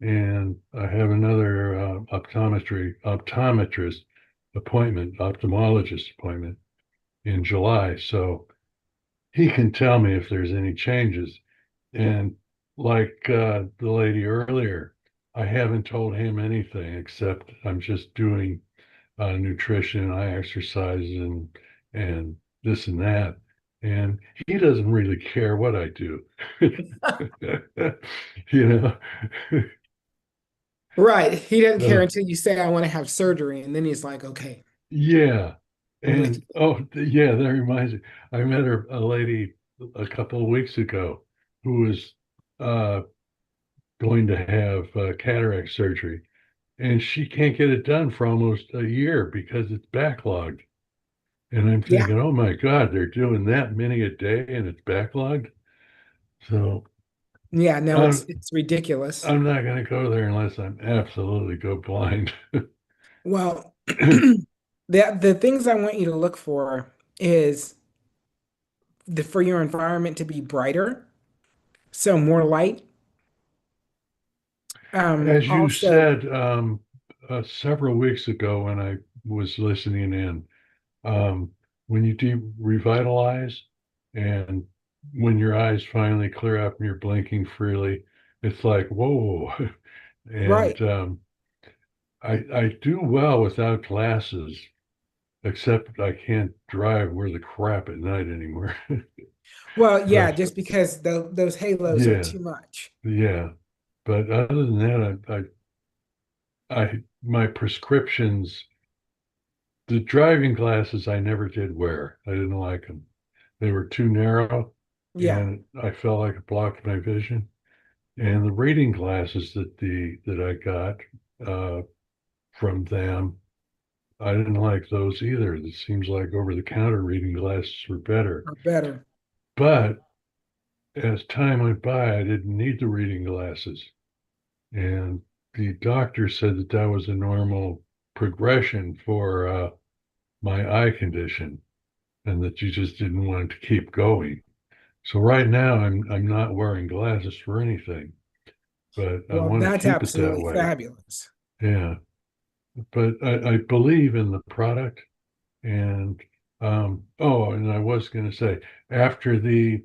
and I have another optometrist appointment, ophthalmologist appointment in July. So he can tell me if there's any changes. And like the lady earlier, I haven't told him anything except I'm just doing nutrition, I exercise, and this and that. And he doesn't really care what I do. You know. Right. He doesn't care So, until you say, I want to have surgery. And then he's like, okay, yeah. I'm with And oh yeah, that reminds me. I met a lady a couple of weeks ago who was uh going to have cataract surgery, and she can't get it done for almost a year because it's backlogged. And I'm you. Yeah. thinking, oh my God, they're doing that many a day and it's backlogged. So Yeah. No, I'm it's ridiculous. I'm not going to go there unless I'm absolutely go blind. Well, the things I want you to look for is for your environment to be brighter, so more light. As you Also, said several weeks ago when I was listening in, um, when you revitalize and when your eyes finally clear up and you're blinking freely, it's like, whoa. right. And I do well without glasses, except I can't drive worth the crap at night anymore. Well, yeah, But just because those halos are yeah, too much. yeah. But other than that, my prescriptions, the driving glasses I never did wear. I didn't like them. They were too narrow Yeah, and I felt like it blocked my vision. And the reading glasses that I got uh, from them, I didn't like those either. It seems like over-the-counter reading glasses were better. or better. But as time went by, I didn't need the reading glasses. And the doctor said that that was a normal progression for my eye condition and that you just didn't want to keep going. So right now I'm not wearing glasses for anything, but I Well, want to that's keep it that absolutely way. fabulous. Yeah. But I believe in the product and oh, and I was going to say after the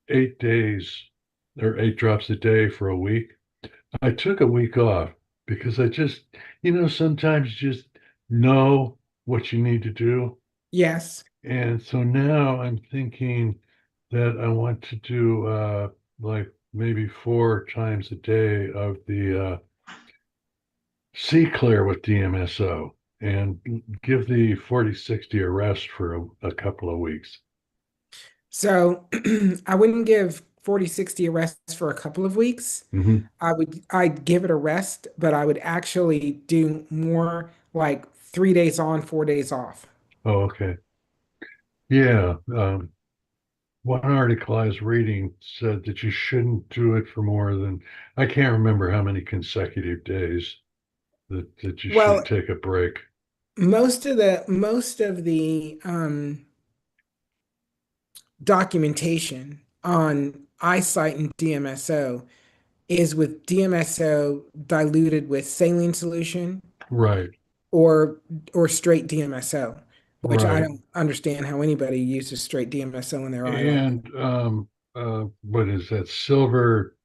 8 days or 8 drops a day for a week, I took a week off because I just, sometimes you just know what you need to do. Yes. And so now I'm thinking that I want to do like maybe 4 times a day of the C clear with DMSO and give the 40/60 a rest for a couple of weeks. So I wouldn't give 40/60 a rest for a couple of weeks. Hmm. I'd give it a rest, but I would actually do more like 3 days on, 4 days off. Oh, okay. Yeah. One article I was reading said that you shouldn't do it for more than, I can't remember how many consecutive days that you Well, should take a break. most of the documentation on eyesight and DMSO is with DMSO diluted with saline solution Right, or or straight DMSO, which I right. don't understand how anybody uses straight DMSO in their eye like that. And what is that? Silver,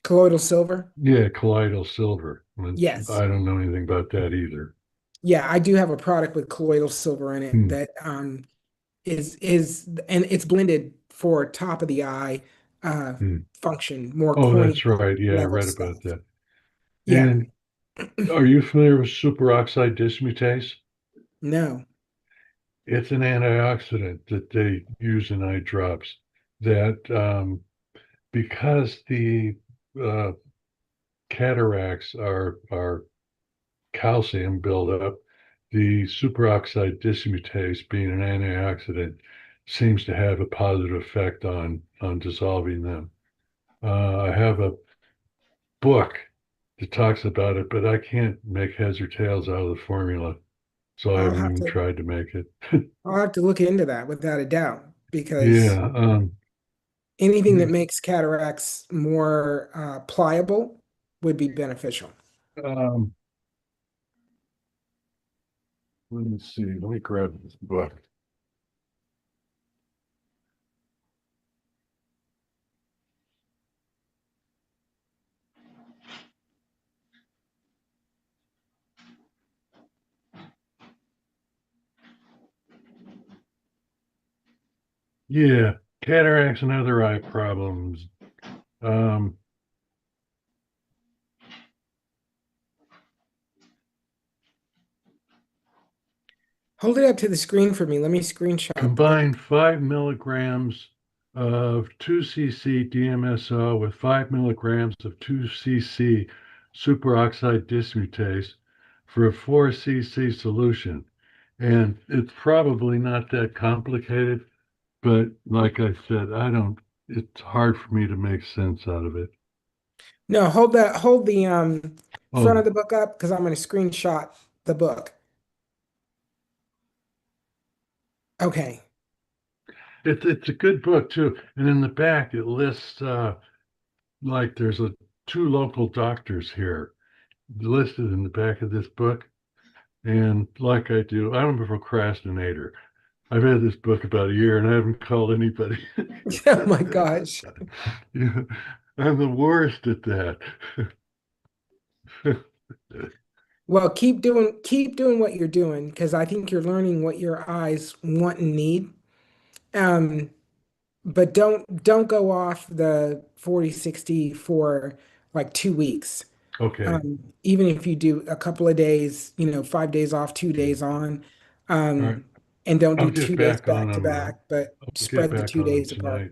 Colloidal silver? yeah, colloidal silver. Yes. I don't know anything about that either. Yeah, I do have a product with colloidal silver in it Hmm. that is and it's blended for top of the eye Hmm. function, more Oh, cornea that's right. Yeah, I level read stuff. about that. Yeah, And are you familiar with superoxide dismutase? no. It's an antioxidant that they use in eye drops that because the uh, cataracts are calcium buildup, the superoxide dismutase being an antioxidant seems to have a positive effect on dissolving them. I have a book that talks about it, but I can't make heads or tails out of the formula, so I I'll haven't have even to tried to make it. I'll have to look into that without a doubt because Yeah, Anything that Mhm. makes cataracts more pliable would be beneficial. Um, let me see. Let me grab this book. Yeah, cataracts and other eye problems. Um, Hold it up to the screen for me. Let me screenshot the Combine book. 5 milligrams of 2 cc DMSO with 5 milligrams of 2 cc superoxide dismutase for a 4 cc solution. And it's probably not that complicated, but like I said, it's hard for me to make sense out of it. No, hold the front Oh, of the book up because I'm going to screenshot the book. Okay. it's a good book too. And in the back, it lists like there's two local doctors here listed in the back of this book. And like I do, I'm a procrastinator. I've had this book about a year and I haven't called anybody. Oh my gosh. Yeah, I'm the worst at that. Well, keep doing what you're doing because I think you're learning what your eyes want and need. Um, but don't go off the 40/60 for like 2 weeks. Okay. Even if you do a couple of days, 5 days off, 2 days on, All right. um, and don't I'll do get 2 days back on back to them. back, but I'll get spread the back two on them days apart. tonight.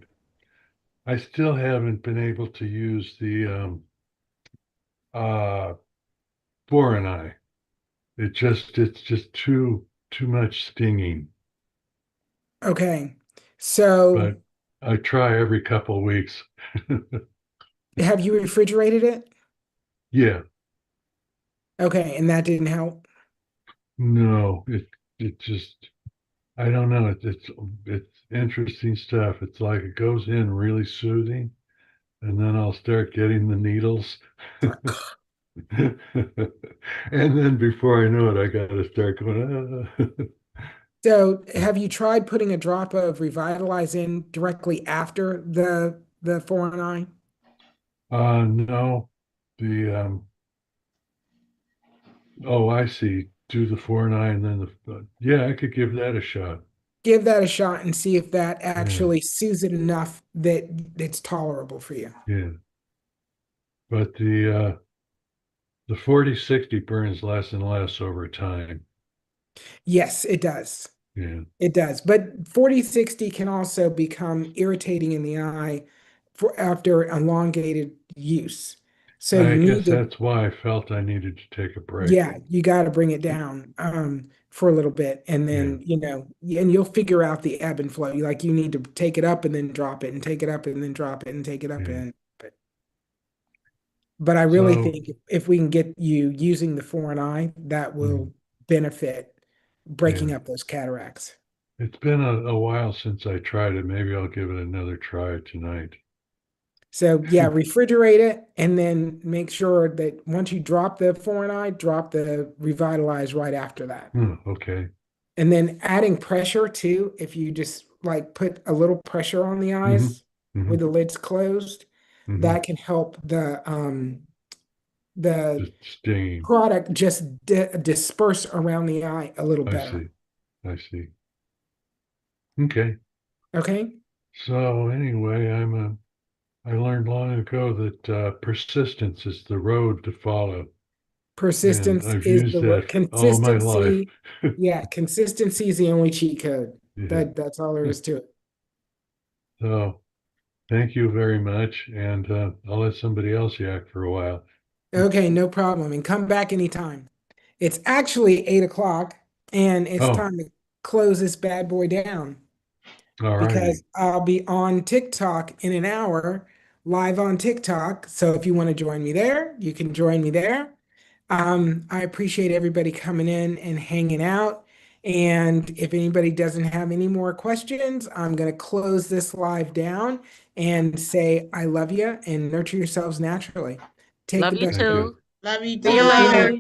I still haven't been able to use the uh for an eye. It's just too much stinging. Okay. So But I try every couple of weeks. have you refrigerated it? Yeah. Okay, and that didn't help. No, it just I don't know. It's interesting stuff. It's like it goes in really soothing, and then I'll start getting the needles. And then before I know it, I gotta start going, So have you tried putting a drop of Revitalize in directly after the foreign eye? no. The oh, I see. Do the 4 and I and then yeah, I could give that a shot. Give that a shot and see if that Yeah, actually soothes it enough that it's tolerable for you. yeah. But the 40/60 burns less and less over time. Yes, it does. Yeah. It does. But 40/60 can also become irritating in the eye for after elongated use. So I you guess need to, that's why I felt I needed to take a break. yeah, you got to bring it down for a little bit. And Yeah, then, and you'll figure out the ebb and flow. Like you need to take it up and then drop it and take it up and then drop it and take it up yeah. and but I really So think if we can get you using the foreign eye, that mm, will benefit yeah, breaking up those cataracts. it's been a while since I tried it. Maybe I'll give it another try tonight. So yeah, refrigerate it and then make sure that once you drop the foreign eye, drop the revitalize right after that. Okay. And then adding pressure too, if you just like put a little pressure on the hmm eyes hmm with the lids closed, hmm that can help the Just stinging. product just disperse around the eye a little I better. see. I see. Okay. Okay? So anyway, I learned long ago that persistence is the road to follow, and Persistence I've is used the that all my life. consistency. Yeah, consistency is the only cheat code. Yeah. That's all there is to it. So thank you very much, and I'll let somebody else yak for a while. Okay, no problem. And come back anytime. It's actually 8 o'clock and it's Oh, time to close this bad boy down all because righty. I'll be on TikTok in an hour, live on TikTok. So if you want to join me there, you can join me there. I appreciate everybody coming in and hanging out. And if anybody doesn't have any more questions, I'm going to close this live down and say, I love you and nurture yourselves naturally. Take Love the you best. too. Love you See you too. later.